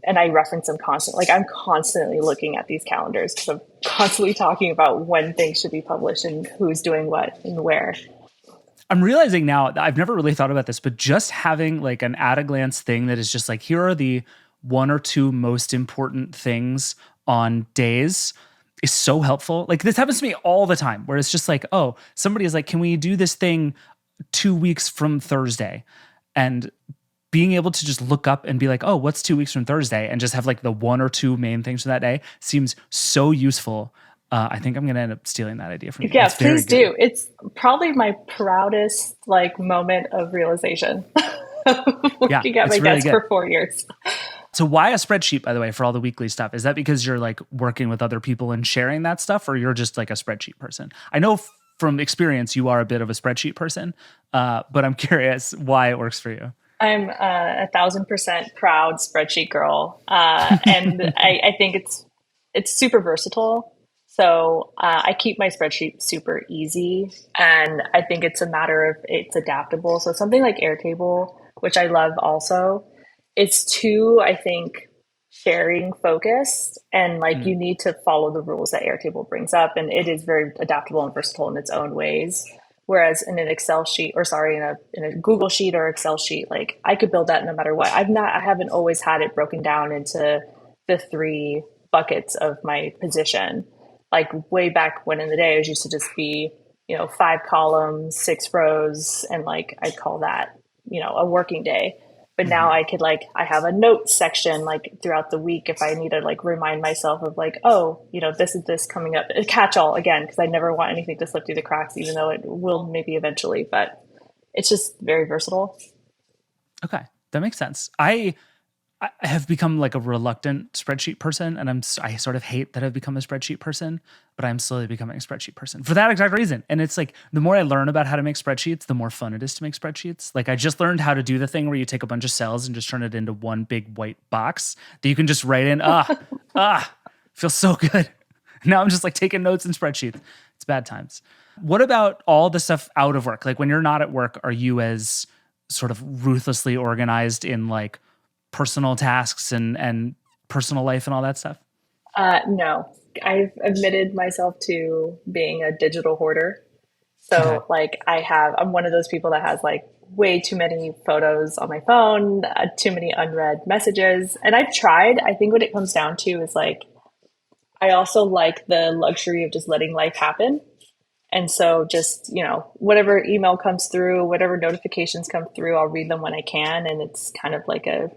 And I reference them constantly. Like I'm constantly looking at these calendars because I'm constantly talking about when things should be published and who's doing what and where. I'm realizing now, I've never really thought about this, but just having like an at a glance thing that is just like, here are the 1 or 2 most important things on days is so helpful. Like this happens to me all the time where it's just like, oh, somebody is like, can we do this thing 2 weeks from Thursday? And being able to just look up and be like, oh, what's 2 weeks from Thursday? And just have like the 1 or 2 main things for that day seems so useful. I think I'm going to end up stealing that idea from you. Yeah, please do. It's probably my proudest like moment of realization. Working at my desk for 4 years. So why a spreadsheet, by the way, for all the weekly stuff? Is that because you're like working with other people and sharing that stuff, or you're just like a spreadsheet person? I know from experience you are a bit of a spreadsheet person, but I'm curious why it works for you. I'm 1,000% proud spreadsheet girl, and I think it's super versatile. So I keep my spreadsheet super easy, and I think it's a matter of it's adaptable. So something like Airtable, which I love also, it's too, I think, sharing focused, and like you need to follow the rules that Airtable brings up, and it is very adaptable and versatile in its own ways. Whereas in an Excel sheet, in a Google sheet or Excel sheet, like I could build that no matter what. I haven't always had it broken down into the 3 buckets of my position. Like way back when in the day, it used to just be, 5 columns, 6 rows, and like I'd call that, a working day. But now I could I have a notes section like throughout the week if I need to like remind myself of like, oh, this is this coming up. A catch-all again, because I never want anything to slip through the cracks, even though it will maybe eventually. But it's just very versatile. Okay, that makes sense. I have become like a reluctant spreadsheet person, and I sort of hate that I've become a spreadsheet person, but I'm slowly becoming a spreadsheet person for that exact reason. And it's like, the more I learn about how to make spreadsheets, the more fun it is to make spreadsheets. Like I just learned how to do the thing where you take a bunch of cells and just turn it into one big white box that you can just write in. Feels so good. Now I'm just like taking notes in spreadsheets. It's bad times. What about all the stuff out of work? Like when you're not at work, are you as sort of ruthlessly organized in like personal tasks and personal life and all that stuff? No, I've admitted myself to being a digital hoarder. So I'm one of those people that has like way too many photos on my phone, too many unread messages. And I've tried. I think what it comes down to is like, I also like the luxury of just letting life happen. And so just, whatever email comes through, whatever notifications come through, I'll read them when I can. And it's kind of like a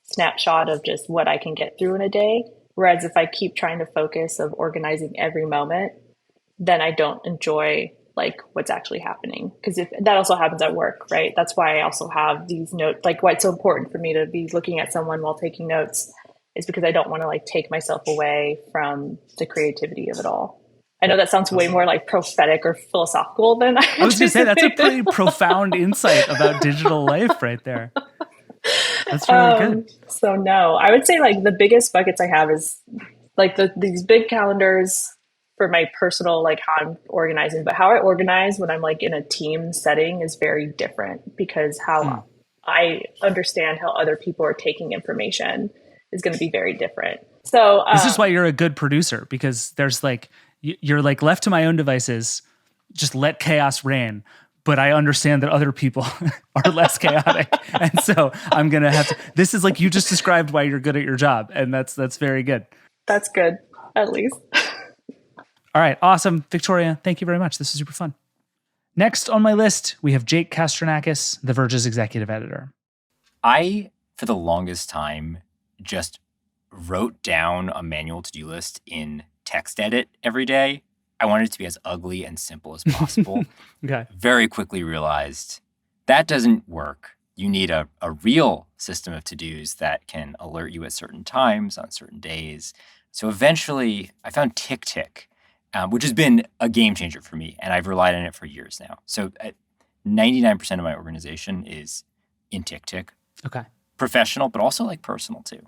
snapshot of just what I can get through in a day. Whereas if I keep trying to focus of organizing every moment, then I don't enjoy like what's actually happening. Because if that also happens at work, right? That's why I also have these notes, like why it's so important for me to be looking at someone while taking notes is because I don't want to like take myself away from the creativity of it all. I know that sounds way more like prophetic or philosophical than I was going to say. That's a pretty profound insight about digital life right there. That's really good. So no, I would say like the biggest buckets I have is like these big calendars for my personal, like how I'm organizing, but how I organize when I'm like in a team setting is very different because how I understand how other people are taking information is going to be very different. So this is why you're a good producer, because there's like, you're like left to my own devices, just let chaos reign. But I understand that other people are less chaotic. And so I'm going to have to, this is like, you just described why you're good at your job. And that's very good. That's good, at least. All right. Awesome. Victoria, thank you very much. This is super fun. Next on my list, we have Jake Kastronakis, The Verge's executive editor. I, for the longest time, just wrote down a manual to-do list in text edit every day. I wanted it to be as ugly and simple as possible. Okay. Very quickly realized that doesn't work. you need a real system of to-dos that can alert you at certain times on certain days. So eventually I found Tick, which has been a game changer for me, and I've relied on it for years now. So 99% of my organization is in Tick. Okay. Professional, but also like personal too.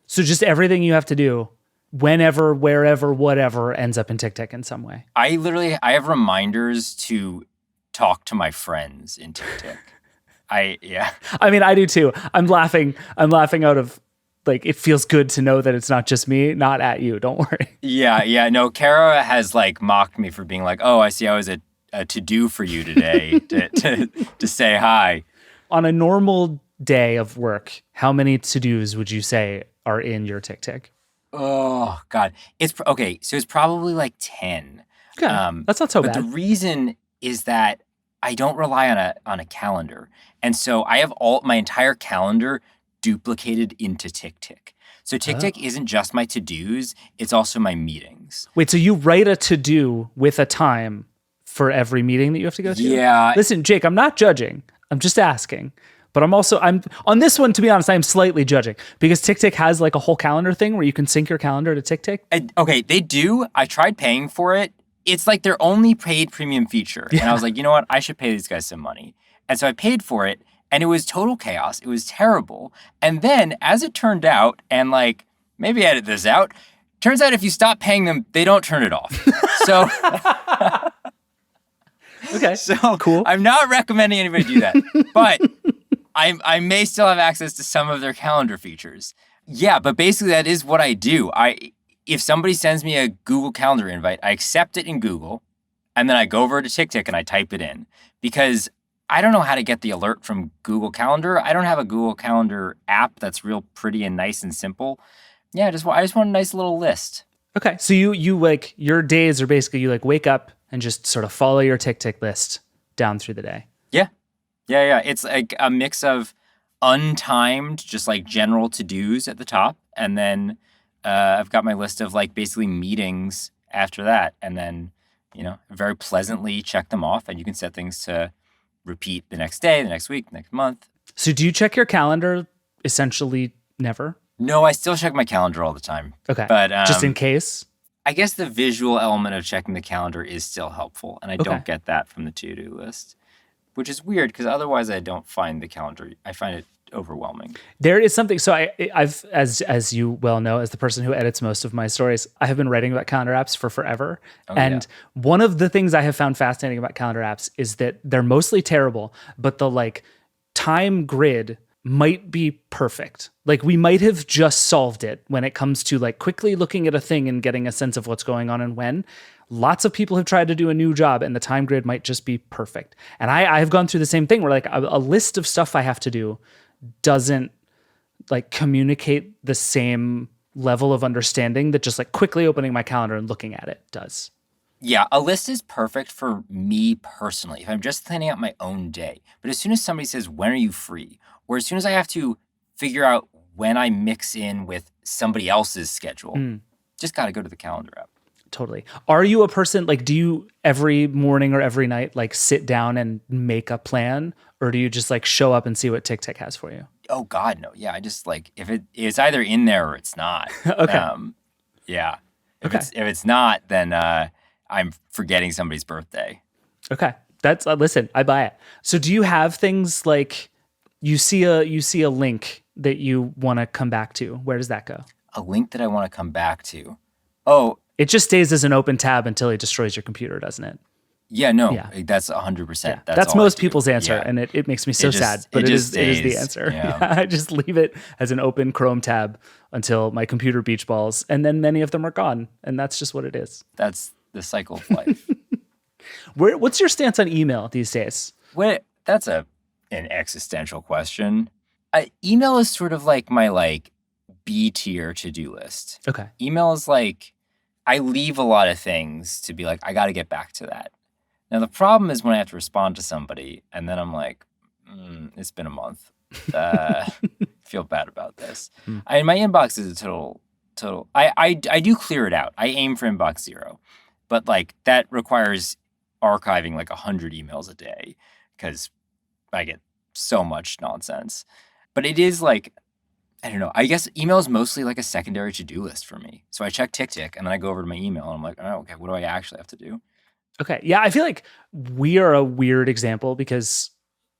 So just everything you have to do, whenever, wherever, whatever, ends up in Tick in some way. I have reminders to talk to my friends in Tick. I mean, I do too. I'm laughing out of, like, it feels good to know that it's not just me, not at you. Don't worry. Yeah. No, Cara has like mocked me for being like, oh, I see I was a to-do for you today to say hi. On a normal day of work, how many to-dos would you say are in your Tick? Oh, God. It's okay. So it's probably like 10. Okay. That's not so bad. But the reason is that I don't rely on a calendar. And so I have my entire calendar duplicated into Tick. So Tick isn't just my to-dos, it's also my meetings. Wait, so you write a to-do with a time for every meeting that you have to go to? Yeah. Listen, Jake, I'm not judging. I'm just asking. But I'm on this one, to be honest, I'm slightly judging because Tick has like a whole calendar thing where you can sync your calendar to Tick. Okay, they do. I tried paying for it. It's like their only paid premium feature. Yeah. And I was like, you know what? I should pay these guys some money. And so I paid for it, and it was total chaos. It was terrible. And then, as it turned out, and like, maybe edit this out, turns out if you stop paying them, they don't turn it off. So... Okay, so cool. I'm not recommending anybody do that, but I may still have access to some of their calendar features. Yeah, but basically that is what I do. If somebody sends me a Google Calendar invite, I accept it in Google, and then I go over to Tick and I type it in because I don't know how to get the alert from Google Calendar. I don't have a Google Calendar app that's real pretty and nice and simple. Yeah, I just want a nice little list. Okay, so you like your days are basically you like wake up and just sort of follow your Tick list down through the day. Yeah. It's like a mix of untimed, just like general to-dos at the top. And then I've got my list of like basically meetings after that. And then, very pleasantly check them off. And you can set things to repeat the next day, the next week, the next month. So do you check your calendar essentially never? No, I still check my calendar all the time. Okay, but just in case? I guess the visual element of checking the calendar is still helpful. And I don't get that from the to-do list, which is weird because otherwise I don't find the calendar. I find it overwhelming. There is something. So I've, as you well know, as the person who edits most of my stories, I have been writing about calendar apps for forever. One of the things I have found fascinating about calendar apps is that they're mostly terrible, but the like time grid might be perfect. Like we might have just solved it when it comes to like quickly looking at a thing and getting a sense of what's going on and when. Lots of people have tried to do a new job and the time grid might just be perfect. And I've gone through the same thing where like a list of stuff I have to do doesn't like communicate the same level of understanding that just like quickly opening my calendar and looking at it does. Yeah, a list is perfect for me personally if I'm just planning out my own day. But as soon as somebody says, when are you free? Or as soon as I have to figure out when I mix in with somebody else's schedule, just got to go to the calendar app. Totally. Are you a person, like, do you every morning or every night, like, sit down and make a plan? Or do you just, like, show up and see what Tick has for you? Oh, God, no. Yeah, I just, like, if it's either in there or it's not. Okay. Yeah. If it's not, then I'm forgetting somebody's birthday. Okay. That's, listen, I buy it. So do you have things like you see a link that you want to come back to? Where does that go? A link that I want to come back to? Oh, it just stays as an open tab until it destroys your computer, doesn't it? Yeah, no, that's 100%. Yeah. That's most people's answer, and it makes me so sad, but it is the answer. Yeah. I just leave it as an open Chrome tab until my computer beach balls, and then many of them are gone, and that's just what it is. That's the cycle of life. What's your stance on email these days? That's an existential question. Email is sort of like my B tier to-do list. Okay. Email is like, I leave a lot of things to be like, I got to get back to that. Now, the problem is when I have to respond to somebody and then I'm like, it's been a month. Feel bad about this. My inbox is a total. I do clear it out. I aim for inbox 0. But that requires archiving 100 emails a day because I get so much nonsense. But it is like, I don't know. I guess email is mostly like a secondary to-do list for me. So I check tick, and then I go over to my email, and I'm like, oh, okay, what do I actually have to do? Okay. Yeah, I feel like we are a weird example because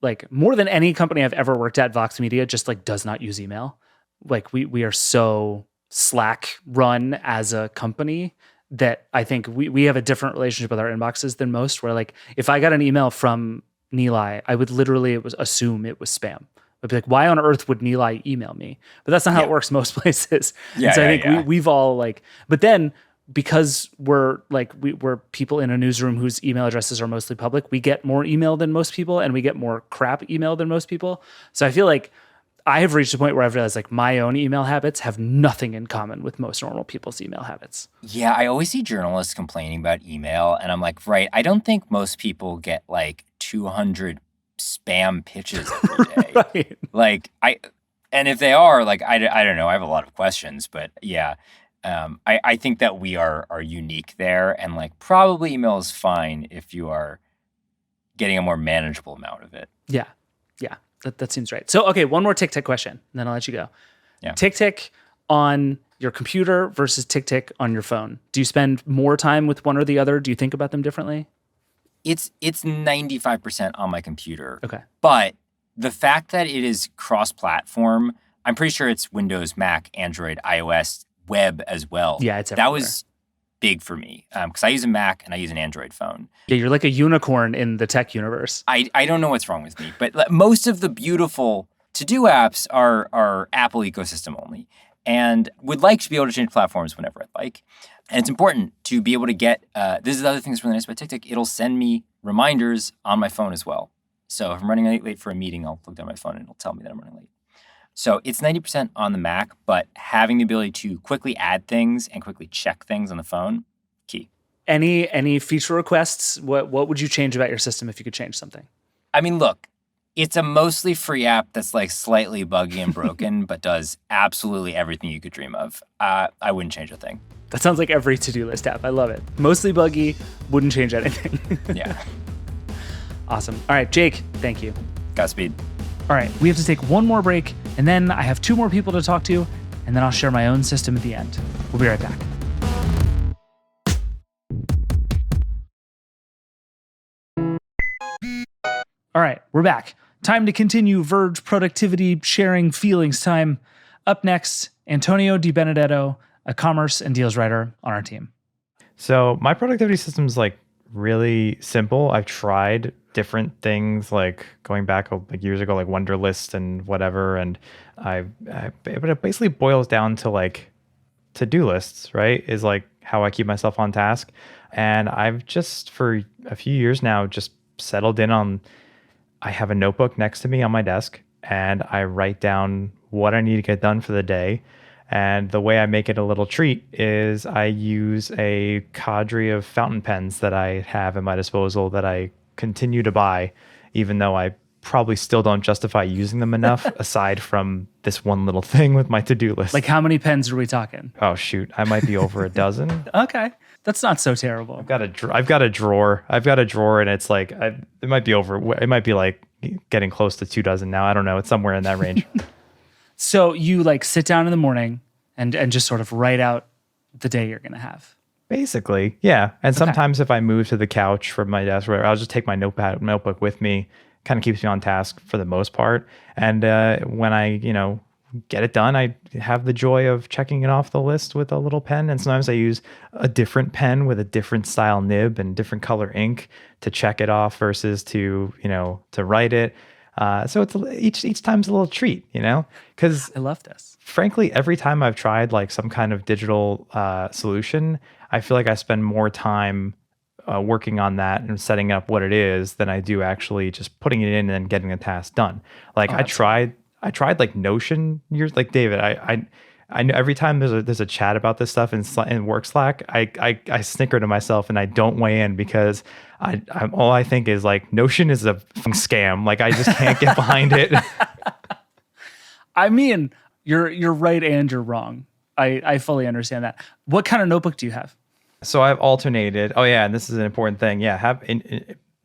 like more than any company I've ever worked at, Vox Media just like does not use email. Like we are so Slack run as a company that I think we have a different relationship with our inboxes than most, where like if I got an email from Nilay, I would literally assume it was spam. I'd be like, why on earth would Nilay email me? But that's not how it works most places. Yeah, and so I think we've all like, but then because we're people in a newsroom whose email addresses are mostly public, we get more email than most people and we get more crap email than most people. So I feel like I have reached a point where I've realized like my own email habits have nothing in common with most normal people's email habits. Yeah, I always see journalists complaining about email, and I'm like, right, I don't think most people get like 200 spam pitches every day. Right. Like and if they are, like, I don't know, I have a lot of questions, but yeah. I think that we are unique there, and like probably email is fine if you are getting a more manageable amount of it. Yeah. That seems right. So, okay, one more tick question, and then I'll let you go. Yeah. Tick on your computer versus tick on your phone. Do you spend more time with one or the other? Do you think about them differently? It's 95% on my computer. Okay. But the fact that it is cross-platform, I'm pretty sure it's Windows, Mac, Android, iOS, web as well. Yeah, it's everywhere. That was big for me because I use a Mac and I use an Android phone. Yeah, you're like a unicorn in the tech universe. I don't know what's wrong with me, but most of the beautiful to-do apps are Apple ecosystem only, and would like to be able to change platforms whenever I'd like. And it's important to be able to get, this is the other thing that's really nice about TickTick, it'll send me reminders on my phone as well. So if I'm running late for a meeting, I'll look down my phone and it'll tell me that I'm running late. So it's 90% on the Mac, but having the ability to quickly add things and quickly check things on the phone, key. Any feature requests? What would you change about your system if you could change something? I mean, look, it's a mostly free app that's like slightly buggy and broken, but does absolutely everything you could dream of. I wouldn't change a thing. That sounds like every to-do list app. I love it. Mostly buggy, wouldn't change anything. Yeah. Awesome. All right, Jake, thank you. Godspeed. All right, we have to take one more break, and then I have two more people to talk to, and then I'll share my own system at the end. We'll be right back. All right, we're back. Time to continue Verge productivity sharing feelings time. Up next, Antonio Di Benedetto, a commerce and deals writer on our team. So my productivity system is like really simple. I've tried different things like going back like years ago, like Wunderlist and whatever. And but it basically boils down to like to-do lists, right? Is like how I keep myself on task. And I've just for a few years now just settled in on, I have a notebook next to me on my desk and I write down what I need to get done for the day. And the way I make it a little treat is I use a cadre of fountain pens that I have at my disposal that I continue to buy, even though I probably still don't justify using them enough aside from this one little thing with my to-do list. Like how many pens are we talking? Oh, shoot. I might be over a dozen. Okay. That's not so terrible. I've got a drawer and it's like, it might be like getting close to 2 dozen now. I don't know. It's somewhere in that range. So you like sit down in the morning and just sort of write out the day you're going to have. Basically, yeah. And sometimes if I move to the couch from my desk, where I'll just take my notebook with me, kind of keeps me on task for the most part. And when I, get it done, I have the joy of checking it off the list with a little pen. And sometimes I use a different pen with a different style nib and different color ink to check it off versus to write it. So it's each time's a little treat, because I love this. Frankly, every time I've tried like some kind of digital solution, I feel like I spend more time working on that and setting up what it is than I do actually just putting it in and then getting the task done. Like I tried like Notion years, like David, I know every time there's a chat about this stuff in work Slack, I snicker to myself and I don't weigh in because I'm all I think is like Notion is a scam. Like I just can't get behind it. I mean, you're right and you're wrong. I fully understand that. What kind of notebook do you have? So I've alternated. Oh yeah, and this is an important thing. Yeah,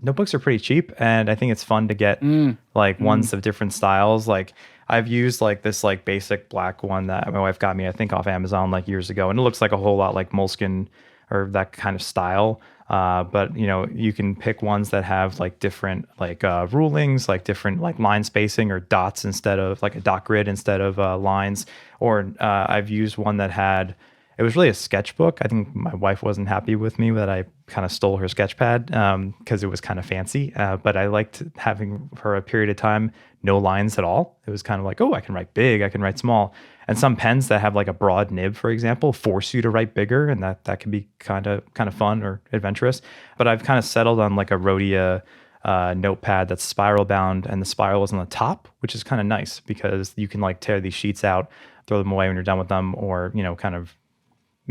notebooks are pretty cheap, and I think it's fun to get ones of different styles. Like I've used like this like basic black one that my wife got me, I think off Amazon like years ago, and it looks like a whole lot like moleskin or that kind of style. But you can pick ones that have like different like rulings, like different like line spacing or dots instead of like a dot grid instead of lines. Or I've used one that had, it was really a sketchbook. I think my wife wasn't happy with me that I kind of stole her sketch pad because it was kind of fancy. But I liked having for a period of time no lines at all. It was kind of like, oh, I can write big, I can write small. And some pens that have like a broad nib, for example, force you to write bigger, and that can be kind of fun or adventurous. But I've kind of settled on like a Rhodia notepad that's spiral bound, and the spiral is on the top, which is kind of nice because you can like tear these sheets out, throw them away when you're done with them, or kind of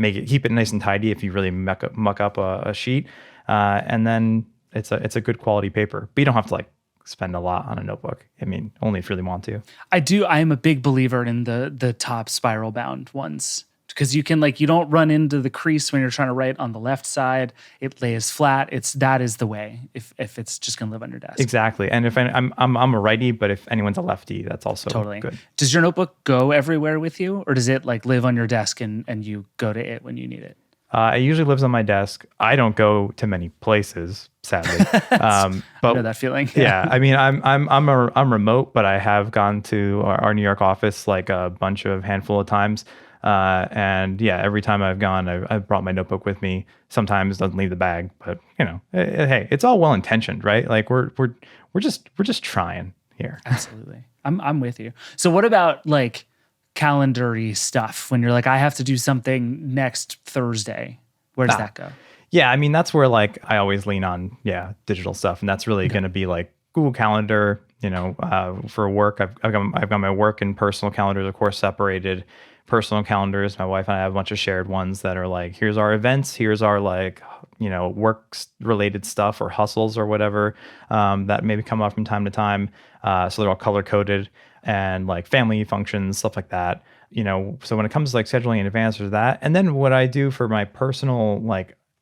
keep it nice and tidy if you really muck up a sheet. And then it's a good quality paper, but you don't have to like spend a lot on a notebook. I mean, only if you really want to. I am a big believer in the top spiral bound ones because you can you don't run into the crease when you're trying to write on the left side. It lays flat. That is the way if it's just going to live on your desk. Exactly. And if I'm a righty, but if anyone's a lefty, that's also totally good. Does your notebook go everywhere with you, or does it live on your desk and you go to it when you need it? It usually lives on my desk. I don't go to many places, sadly. But I know that feeling. Yeah, I mean, I'm remote, but I have gone to our New York office like a handful of times. And yeah, every time I've gone, I've brought my notebook with me. Sometimes it doesn't leave the bag, but hey, it's all well intentioned, right? Like we're just trying here. Absolutely, I'm with you. So what about calendar-y stuff when you're I have to do something next Thursday? Where does that go? Yeah, I mean, that's where I always lean on digital stuff, and that's really going to be Google Calendar. For work, I've got my work and personal calendars, of course, separated. Personal calendars, my wife and I have a bunch of shared ones that are here's our events, here's our work related stuff or hustles or whatever that maybe come up from time to time. So they're all color coded, and family functions, stuff like that. So when it comes to scheduling in advance, there's that. And then what I do for my personal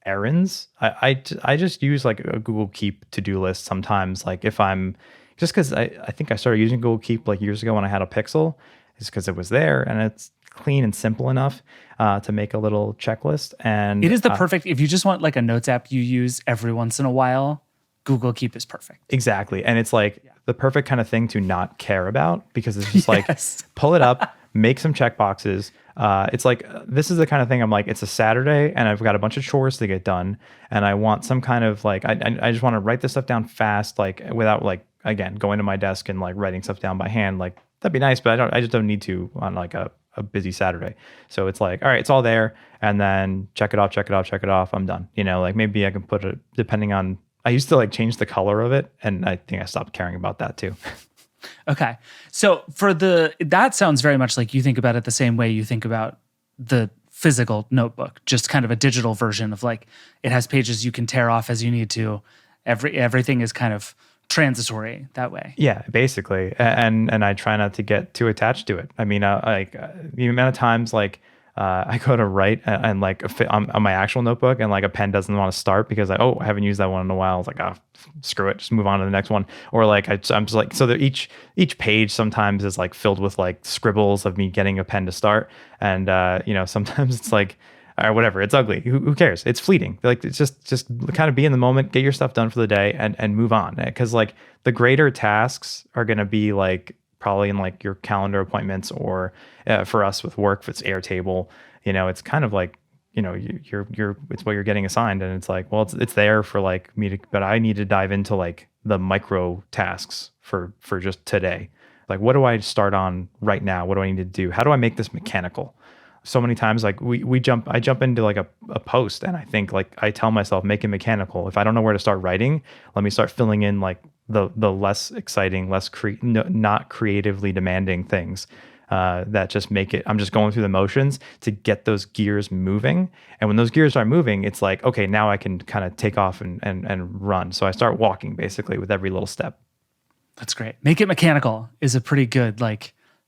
errands, I just use a Google Keep to-do list sometimes. If I'm just because I think I started using Google Keep years ago when I had a Pixel, is because it was there and it's clean and simple enough to make a little checklist. And it is the perfect, if you just want a notes app you use every once in a while, Google Keep is perfect. Exactly. And it's the perfect kind of thing to not care about, because it's just pull it up, make some check boxes. It's this is the kind of thing I'm it's a Saturday and I've got a bunch of chores to get done. And I want some kind of I just want to write this stuff down fast, without again, going to my desk and writing stuff down by hand. That'd be nice, but I just don't need to on a busy Saturday. So it's all right, it's all there, and then check it off, I'm done. Maybe I can put it, depending on, I used to change the color of it, and I think I stopped caring about that too. Okay. So that sounds very much like you think about it the same way you think about the physical notebook, just kind of a digital version of it has pages you can tear off as you need to. Everything is kind of transitory that way. Yeah, basically. And I try not to get too attached to it. I mean, the amount of times I go to write and on my actual notebook and a pen doesn't want to start because I haven't used that one in a while. It's screw it, just move on to the next one. Or I'm just so that each page sometimes is filled with scribbles of me getting a pen to start. And sometimes it's or whatever, it's ugly. Who cares? It's fleeting. It's just kind of be in the moment, get your stuff done for the day, and move on. Because the greater tasks are going to be probably in your calendar appointments, or for us with work, if it's Airtable, it's kind of you're it's what you're getting assigned, and it's well, it's there for me to, but I need to dive into the micro tasks for just today. What do I start on right now? What do I need to do? How do I make this mechanical? So many times I jump into a post, and I think I tell myself, make it mechanical. If I don't know where to start writing, let me start filling in the less exciting, not creatively demanding things that just make it, I'm just going through the motions to get those gears moving. And when those gears are moving, it's okay, now I can kind of take off and run. So I start walking basically with every little step. That's great. Make it mechanical is a pretty good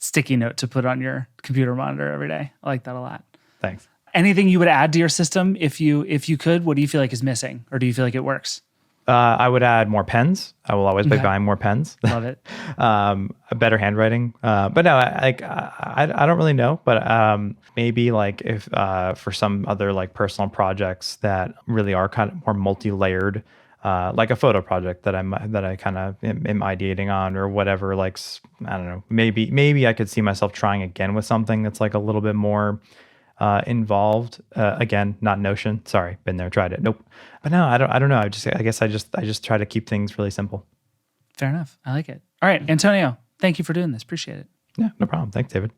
sticky note to put on your computer monitor every day. I like that a lot. Thanks. Anything you would add to your system if you could? What do you feel is missing, or do you feel it works? I would add more pens. I will always be buying more pens. Love it. A better handwriting. But no, I don't really know. But maybe like if for some other like personal projects that really are kind of more multi-layered, like a photo project that I kind of am ideating on or whatever. Like I don't know. Maybe I could see myself trying again with something that's like a little bit more involved. Again, not Notion. Sorry, been there, tried it. Nope. But no, I don't know. I guess I just try to keep things really simple. Fair enough. I like it. All right, Antonio, thank you for doing this. Appreciate it. Yeah, no problem. Thanks, David.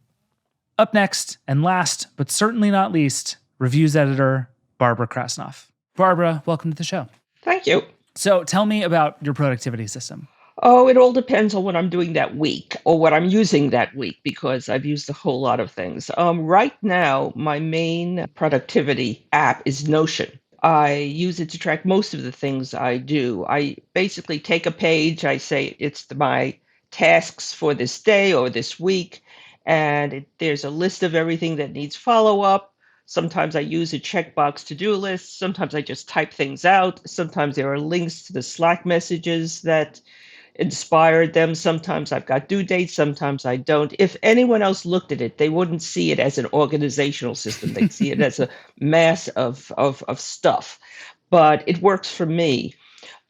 Up next, and last, but certainly not least, reviews editor Barbara Krasnoff. Barbara, welcome to the show. Thank you. So tell me about your productivity system. Oh, it all depends on what I'm doing that week or what I'm using that week, because I've used a whole lot of things. Right now, my main productivity app is Notion. I use it to track most of the things I do. I basically take a page, I say it's my tasks for this day or this week, and there's a list of everything that needs follow-up. Sometimes I use a checkbox to-do list. Sometimes I just type things out. Sometimes there are links to the Slack messages that inspired them. Sometimes I've got due dates, sometimes I don't. If anyone else looked at it, they wouldn't see it as an organizational system. They'd see it as a mass of stuff. But it works for me.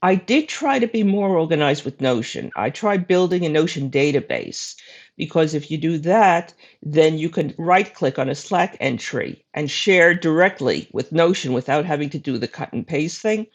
I did try to be more organized with Notion. I tried building a Notion database, because if you do that, then you can right-click on a Slack entry and share directly with Notion without having to do the cut and paste thing.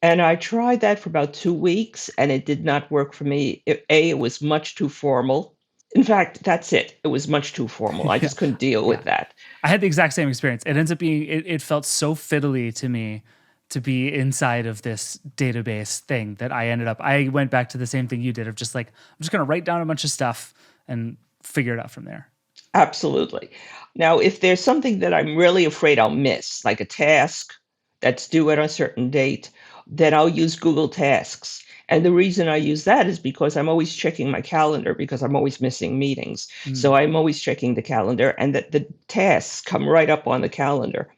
And I tried that for about 2 weeks, and it did not work for me. It was much too formal. In fact, that's it. It was much too formal. I just couldn't deal with that. I had the exact same experience. It ends up being, it felt so fiddly to me to be inside of this database thing that I went back to the same thing you did of just like, I'm just going to write down a bunch of stuff and figure it out from there. Absolutely. Now, if there's something that I'm really afraid I'll miss, like a task that's due at a certain date, then I'll use Google Tasks. And the reason I use that is because I'm always checking my calendar, because I'm always missing meetings. So I'm always checking the calendar, and that the tasks come right up on the calendar.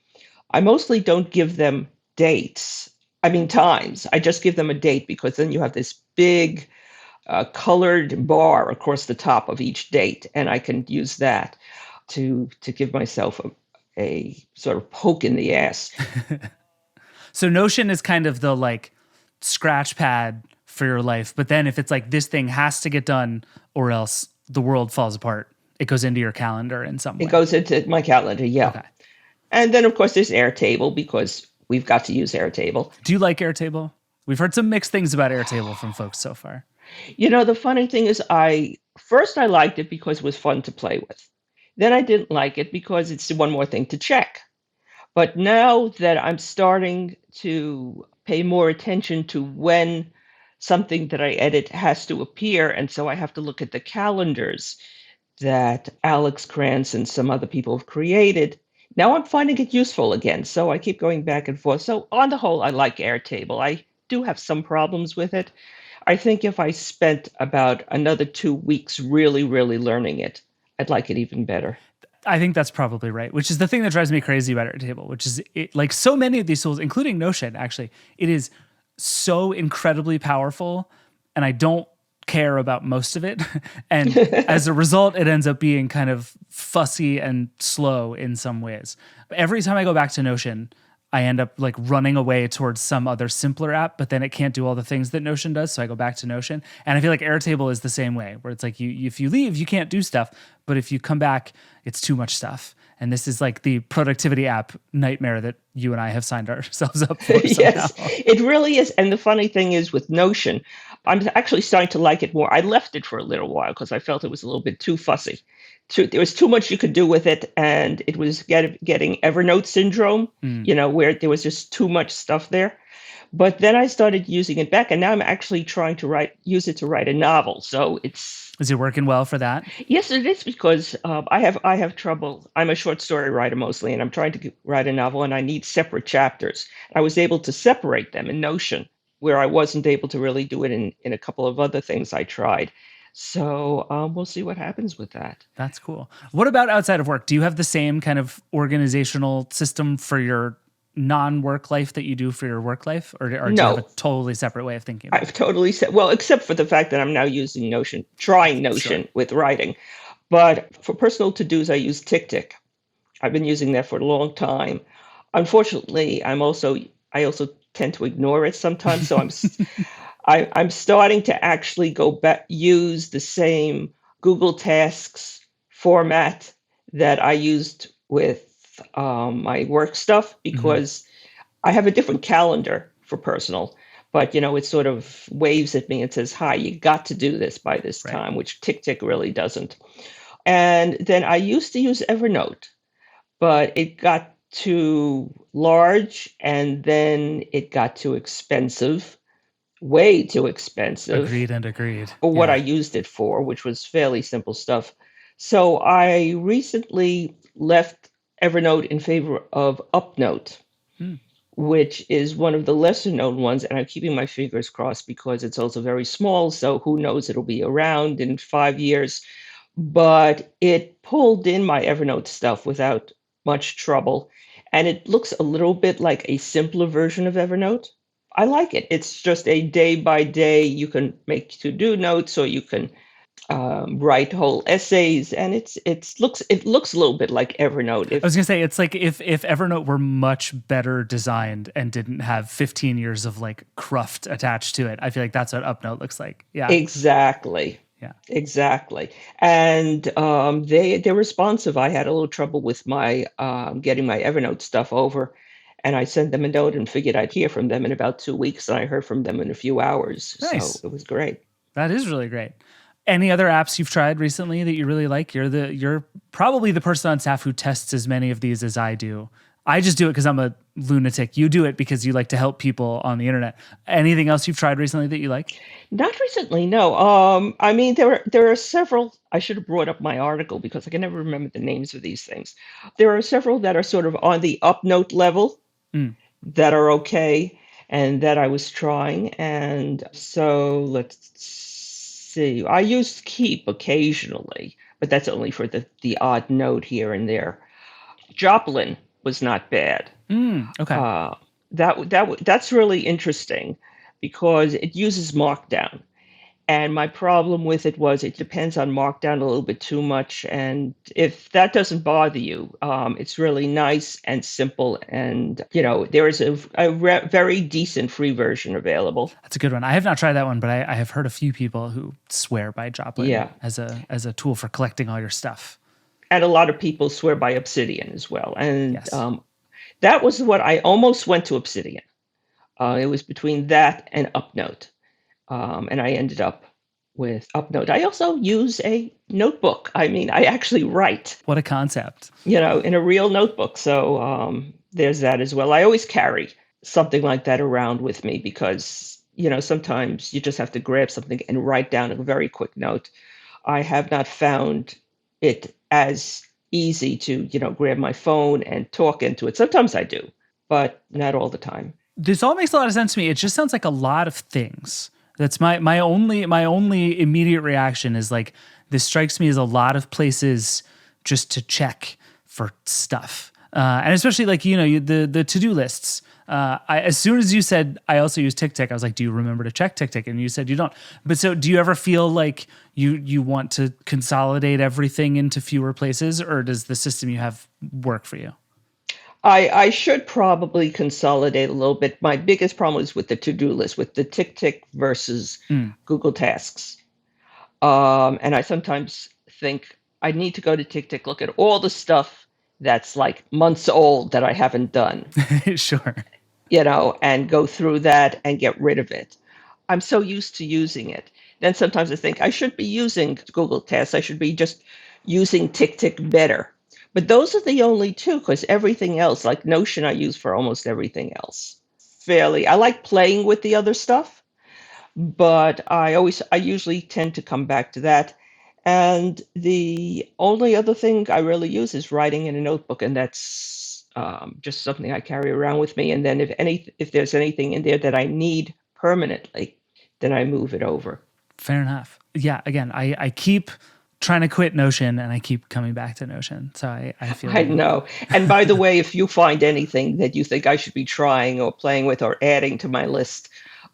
I mostly don't give them times. I just give them a date, because then you have this big colored bar across the top of each date. And I can use that to give myself a sort of poke in the ass. So Notion is kind of the like scratch pad for your life. But then if it's like this thing has to get done or else the world falls apart, it goes into your calendar in some way. It goes into my calendar, yeah. Okay. And then, of course, there's Airtable, because we've got to use Airtable. Do you like Airtable? We've heard some mixed things about Airtable from folks so far. You know, the funny thing is first I liked it because it was fun to play with. Then I didn't like it because it's one more thing to check. But now that I'm starting to pay more attention to when something that I edit has to appear, and so I have to look at the calendars that Alex Krantz and some other people have created, now I'm finding it useful again. So I keep going back and forth. So on the whole, I like Airtable. I do have some problems with it. I think if I spent about another 2 weeks really, really learning it, I'd like it even better. I think that's probably right, which is the thing that drives me crazy about Airtable, which is like so many of these tools, including Notion, actually, it is so incredibly powerful, and I don't care about most of it. And as a result, it ends up being kind of fussy and slow in some ways. Every time I go back to Notion, I end up like running away towards some other simpler app, but then it can't do all the things that Notion does. So I go back to Notion. And I feel like Airtable is the same way, where it's like if you leave, you can't do stuff. But if you come back, it's too much stuff. And this is like the productivity app nightmare that you and I have signed ourselves up for. Yes, it really is. And the funny thing is with Notion, I'm actually starting to like it more. I left it for a little while because I felt it was a little bit too fussy. There was too much you could do with it, and it was getting Evernote syndrome, where there was just too much stuff there. But then I started using it back, and now I'm actually trying to use it to write a novel. So is it working well for that? Yes, it is, because I have trouble. I'm a short story writer mostly, and I'm trying to write a novel, and I need separate chapters. I was able to separate them in Notion, where I wasn't able to really do it in a couple of other things I tried. So we'll see what happens with that. That's cool. What about outside of work? Do you have the same kind of organizational system for your non-work life that you do for your work life, or do you No. have a totally separate way of thinking about I've totally said, well, except for the fact that I'm now using Notion, trying Notion with writing. But for personal to-dos, I use TickTick. I've been using that for a long time. Unfortunately, I also tend to ignore it sometimes. So I'm starting to actually go back, use the same Google Tasks format that I used with my work stuff, because I have a different calendar for personal, but it sort of waves at me and says, "Hi, you got to do this by this time," which TickTick really doesn't. And then I used to use Evernote, but it got too large, and then it got too expensive, way too expensive. Agreed. For what I used it for, which was fairly simple stuff. So I recently left Evernote in favor of UpNote, which is one of the lesser known ones. And I'm keeping my fingers crossed because it's also very small. So who knows, it'll be around in 5 years. But it pulled in my Evernote stuff without much trouble. And it looks a little bit like a simpler version of Evernote. I like it. It's just a day by day. You can make to-do notes, or you can write whole essays, and it looks a little bit like Evernote. I was gonna say, it's like if Evernote were much better designed and didn't have 15 years of like cruft attached to it. I feel like that's what UpNote looks like. Yeah, exactly. Yeah, exactly. And they're responsive. I had a little trouble with my getting my Evernote stuff over. And I sent them a note and figured I'd hear from them in about 2 weeks. And I heard from them in a few hours. Nice. So it was great. That is really great. Any other apps you've tried recently that you really like? You're probably the person on staff who tests as many of these as I do. I just do it because I'm a lunatic. You do it because you like to help people on the internet. Anything else you've tried recently that you like? Not recently, no. I mean, there are several. I should have brought up my article because I can never remember the names of these things. There are several that are sort of on the UpNote level that are okay, and that I was trying. And so let's see. I use Keep occasionally, but that's only for the odd note here and there. Joplin was not bad. Okay. That's really interesting because it uses Markdown. And my problem with it was it depends on Markdown a little bit too much. And if that doesn't bother you, it's really nice and simple. And, there is a very decent free version available. That's a good one. I have not tried that one, but I have heard a few people who swear by Joplin as a tool for collecting all your stuff. And a lot of people swear by Obsidian as well. And that was what I almost went to Obsidian. It was between that and UpNote. And I ended up with UpNote. I also use a notebook. I mean, I actually write. What a concept. In a real notebook. So there's that as well. I always carry something like that around with me because, sometimes you just have to grab something and write down a very quick note. I have not found it as easy to, grab my phone and talk into it. Sometimes I do, but not all the time. This all makes a lot of sense to me. It just sounds like a lot of things. That's my only immediate reaction is like, this strikes me as a lot of places just to check for stuff. And especially like, the to-do lists. As soon as you said, I also use TickTick, I was like, do you remember to check TickTick? And you said you don't. But so do you ever feel like you want to consolidate everything into fewer places, or does the system you have work for you? I should probably consolidate a little bit. My biggest problem is with the to-do list, with the TickTick versus Google Tasks. And I sometimes think I need to go to TickTick, look at all the stuff that's like months old that I haven't done. Sure. And go through that and get rid of it. I'm so used to using it. Then sometimes I think I should be using Google Tasks. I should be just using TickTick better. But those are the only two, because everything else, like Notion, I use for almost everything else. I like playing with the other stuff, but I usually tend to come back to that. And the only other thing I really use is writing in a notebook, and that's just something I carry around with me. And then if there's anything in there that I need permanently, then I move it over. Fair enough. Yeah. Again, I keep trying to quit Notion and I keep coming back to Notion. So I feel I know. And by the way, if you find anything that you think I should be trying or playing with or adding to my list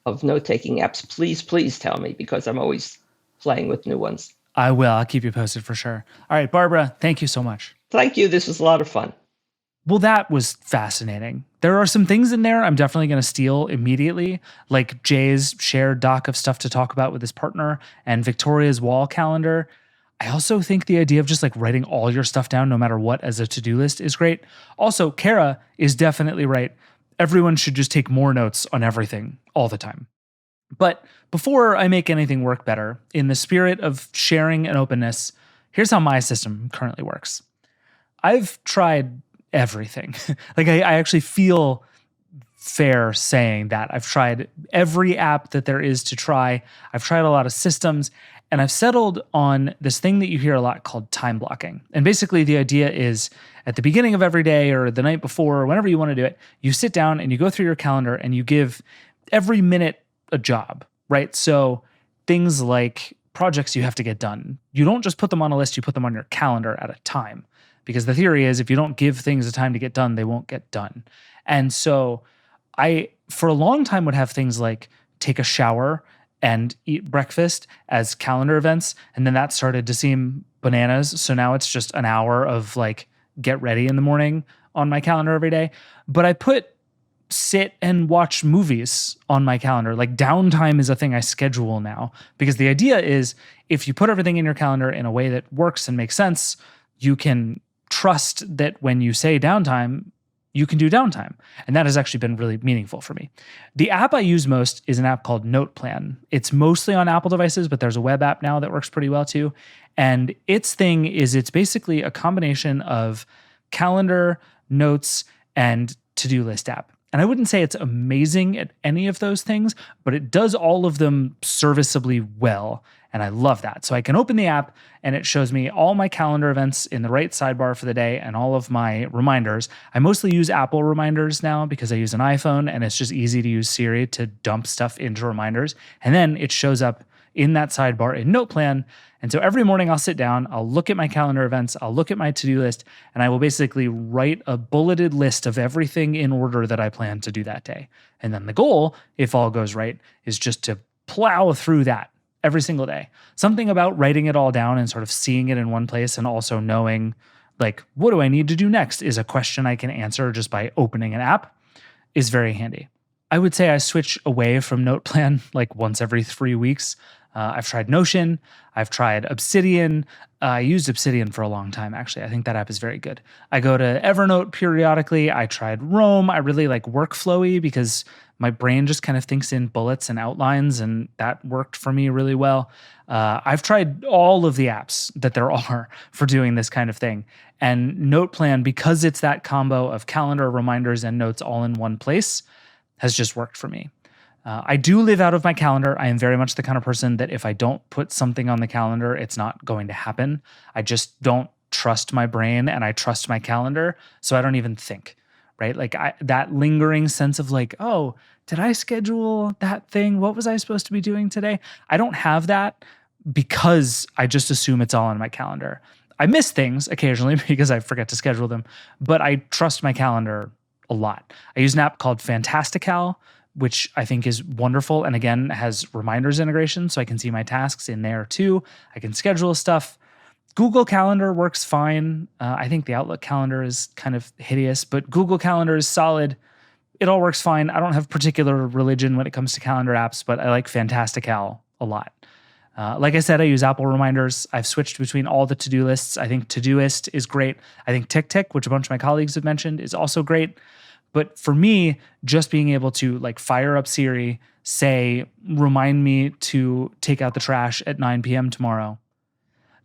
of note-taking apps, please tell me, because I'm always playing with new ones. I will. I'll keep you posted for sure. All right, Barbara, thank you so much. Thank you. This was a lot of fun. Well, that was fascinating. There are some things in there I'm definitely going to steal immediately, like Jay's shared doc of stuff to talk about with his partner and Victoria's wall calendar. I also think the idea of just like writing all your stuff down, no matter what, as a to-do list is great. Also, Cara is definitely right. Everyone should just take more notes on everything all the time. But before I make anything work better, in the spirit of sharing and openness, here's how my system currently works. I've tried everything. Like I actually feel fair saying that. I've tried every app that there is to try. I've tried a lot of systems, and I've settled on this thing that you hear a lot called time blocking. And basically the idea is at the beginning of every day or the night before, or whenever you want to do it, you sit down and you go through your calendar and you give every minute a job, right? So things like projects you have to get done, you don't just put them on a list, you put them on your calendar at a time. Because the theory is if you don't give things a time to get done, they won't get done. And so I, for a long time, would have things like take a shower and eat breakfast as calendar events. And then that started to seem bananas. So now it's just an hour of like get ready in the morning on my calendar every day. But I put sit and watch movies on my calendar. Like downtime is a thing I schedule now, because the idea is if you put everything in your calendar in a way that works and makes sense, you can trust that when you say downtime, you can do downtime. And that has actually been really meaningful for me. The app I use most is an app called NotePlan. It's mostly on Apple devices, but there's a web app now that works pretty well too. And its thing is it's basically a combination of calendar, notes, and to-do list app. And I wouldn't say it's amazing at any of those things, but it does all of them serviceably well. And I love that. So I can open the app and it shows me all my calendar events in the right sidebar for the day and all of my reminders. I mostly use Apple reminders now because I use an iPhone and it's just easy to use Siri to dump stuff into reminders. And then it shows up in that sidebar in NotePlan. And so every morning I'll sit down, I'll look at my calendar events, I'll look at my to-do list, and I will basically write a bulleted list of everything in order that I plan to do that day. And then the goal, if all goes right, is just to plow through that every single day. Something about writing it all down and sort of seeing it in one place and also knowing, like, what do I need to do next is a question I can answer just by opening an app is very handy. I would say I switch away from NotePlan like once every 3 weeks. I've tried Notion. I've tried Obsidian. I used Obsidian for a long time, actually. I think that app is very good. I go to Evernote periodically. I tried Roam. I really like Workflowy because my brain just kind of thinks in bullets and outlines, and that worked for me really well. I've tried all of the apps that there are for doing this kind of thing. And NotePlan, because it's that combo of calendar, reminders, and notes all in one place, has just worked for me. I do live out of my calendar. I am very much the kind of person that if I don't put something on the calendar, it's not going to happen. I just don't trust my brain and I trust my calendar, so I don't even think, right? Like that lingering sense of like, oh, did I schedule that thing? What was I supposed to be doing today? I don't have that because I just assume it's all on my calendar. I miss things occasionally because I forget to schedule them, but I trust my calendar a lot. I use an app called Fantastical, which I think is wonderful. And again, has reminders integration, so I can see my tasks in there too. I can schedule stuff. Google Calendar works fine. I think the Outlook calendar is kind of hideous, but Google Calendar is solid. It all works fine. I don't have particular religion when it comes to calendar apps, but I like Fantastical a lot. Like I said, I use Apple reminders. I've switched between all the to-do lists. I think Todoist is great. I think TickTick, which a bunch of my colleagues have mentioned, is also great. But for me, just being able to like fire up Siri, say, remind me to take out the trash at 9 p.m. tomorrow.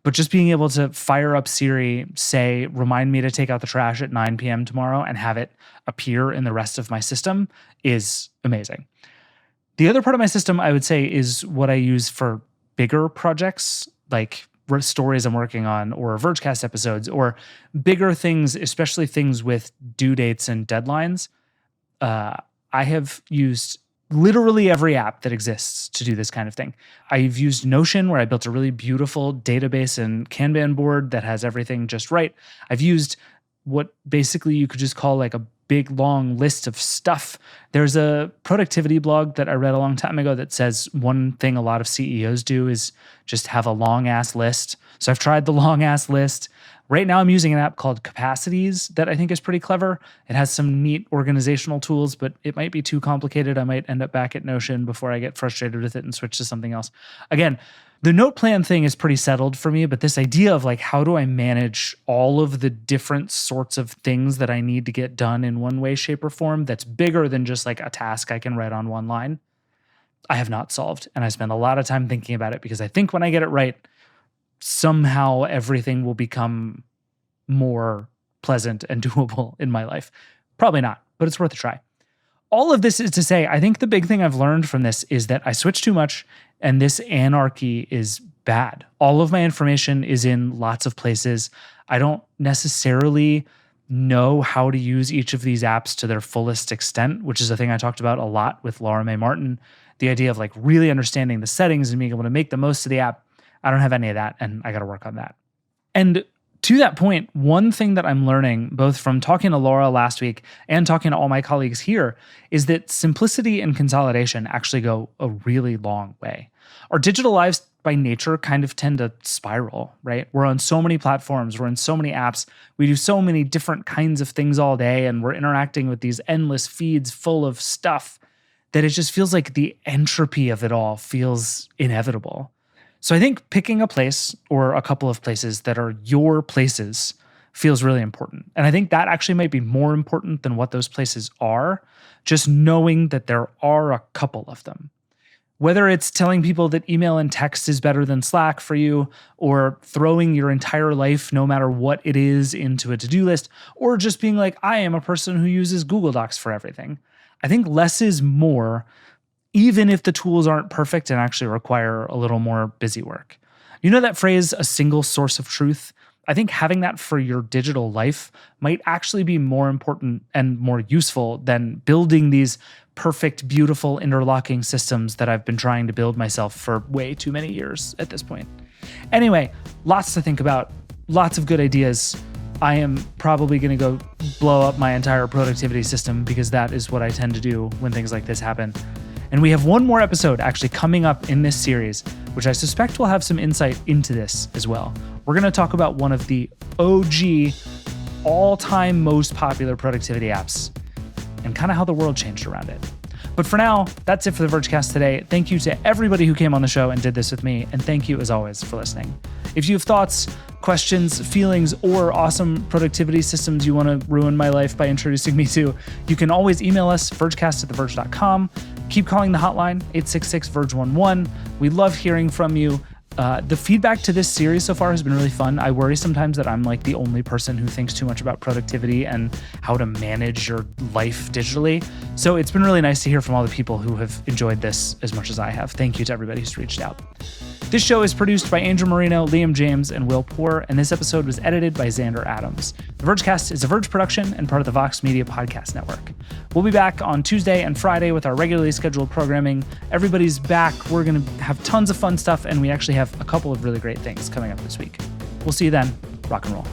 But just being able to fire up Siri, say, remind me to take out the trash at 9 p.m. tomorrow and have it appear in the rest of my system is amazing. The other part of my system, I would say, is what I use for bigger projects, like stories I'm working on or Vergecast episodes or bigger things, especially things with due dates and deadlines. I have used literally every app that exists to do this kind of thing. I've used Notion, where I built a really beautiful database and Kanban board that has everything just right. I've used what basically you could just call like a big long list of stuff. There's a productivity blog that I read a long time ago that says one thing a lot of CEOs do is just have a long ass list. So I've tried the long ass list. Right now I'm using an app called Capacities that I think is pretty clever. It has some neat organizational tools, but it might be too complicated. I might end up back at Notion before I get frustrated with it and switch to something else. Again, the note plan thing is pretty settled for me, but this idea of like, how do I manage all of the different sorts of things that I need to get done in one way, shape, or form that's bigger than just like a task I can write on one line, I have not solved. And I spend a lot of time thinking about it because I think when I get it right, somehow everything will become more pleasant and doable in my life. Probably not, but it's worth a try. All of this is to say, I think the big thing I've learned from this is that I switch too much and this anarchy is bad. All of my information is in lots of places. I don't necessarily know how to use each of these apps to their fullest extent, which is a thing I talked about a lot with Laura Mae Martin. The idea of like really understanding the settings and being able to make the most of the app. I don't have any of that, and I got to work on that. And to that point, one thing that I'm learning, both from talking to Laura last week and talking to all my colleagues here, is that simplicity and consolidation actually go a really long way. Our digital lives by nature kind of tend to spiral, right? We're on so many platforms, we're in so many apps, we do so many different kinds of things all day, and we're interacting with these endless feeds full of stuff that it just feels like the entropy of it all feels inevitable. So I think picking a place or a couple of places that are your places feels really important. And I think that actually might be more important than what those places are, just knowing that there are a couple of them. Whether it's telling people that email and text is better than Slack for you, or throwing your entire life, no matter what it is, into a to-do list, or just being like, I am a person who uses Google Docs for everything. I think less is more, even if the tools aren't perfect and actually require a little more busy work. You know that phrase, a single source of truth? I think having that for your digital life might actually be more important and more useful than building these perfect, beautiful, interlocking systems that I've been trying to build myself for way too many years at this point. Anyway, lots to think about, lots of good ideas. I am probably going to go blow up my entire productivity system because that is what I tend to do when things like this happen. And we have one more episode actually coming up in this series, which I suspect will have some insight into this as well. We're going to talk about one of the OG, all-time most popular productivity apps and kind of how the world changed around it. But for now, that's it for the Vergecast today. Thank you to everybody who came on the show and did this with me. And thank you, as always, for listening. If you have thoughts, questions, feelings, or awesome productivity systems you want to ruin my life by introducing me to, you can always email us, vergecast@theverge.com. Keep calling the hotline, 866-VERGE11. We love hearing from you. The feedback to this series so far has been really fun. I worry sometimes that I'm like the only person who thinks too much about productivity and how to manage your life digitally. So it's been really nice to hear from all the people who have enjoyed this as much as I have. Thank you to everybody who's reached out. This show is produced by Angel Marino, Liam James, and Will Poor, and this episode was edited by Xander Adams. The Vergecast is a Verge production and part of the Vox Media Podcast Network. We'll be back on Tuesday and Friday with our regularly scheduled programming. Everybody's back. We're going to have tons of fun stuff, and we actually have a couple of really great things coming up this week. We'll see you then. Rock and roll.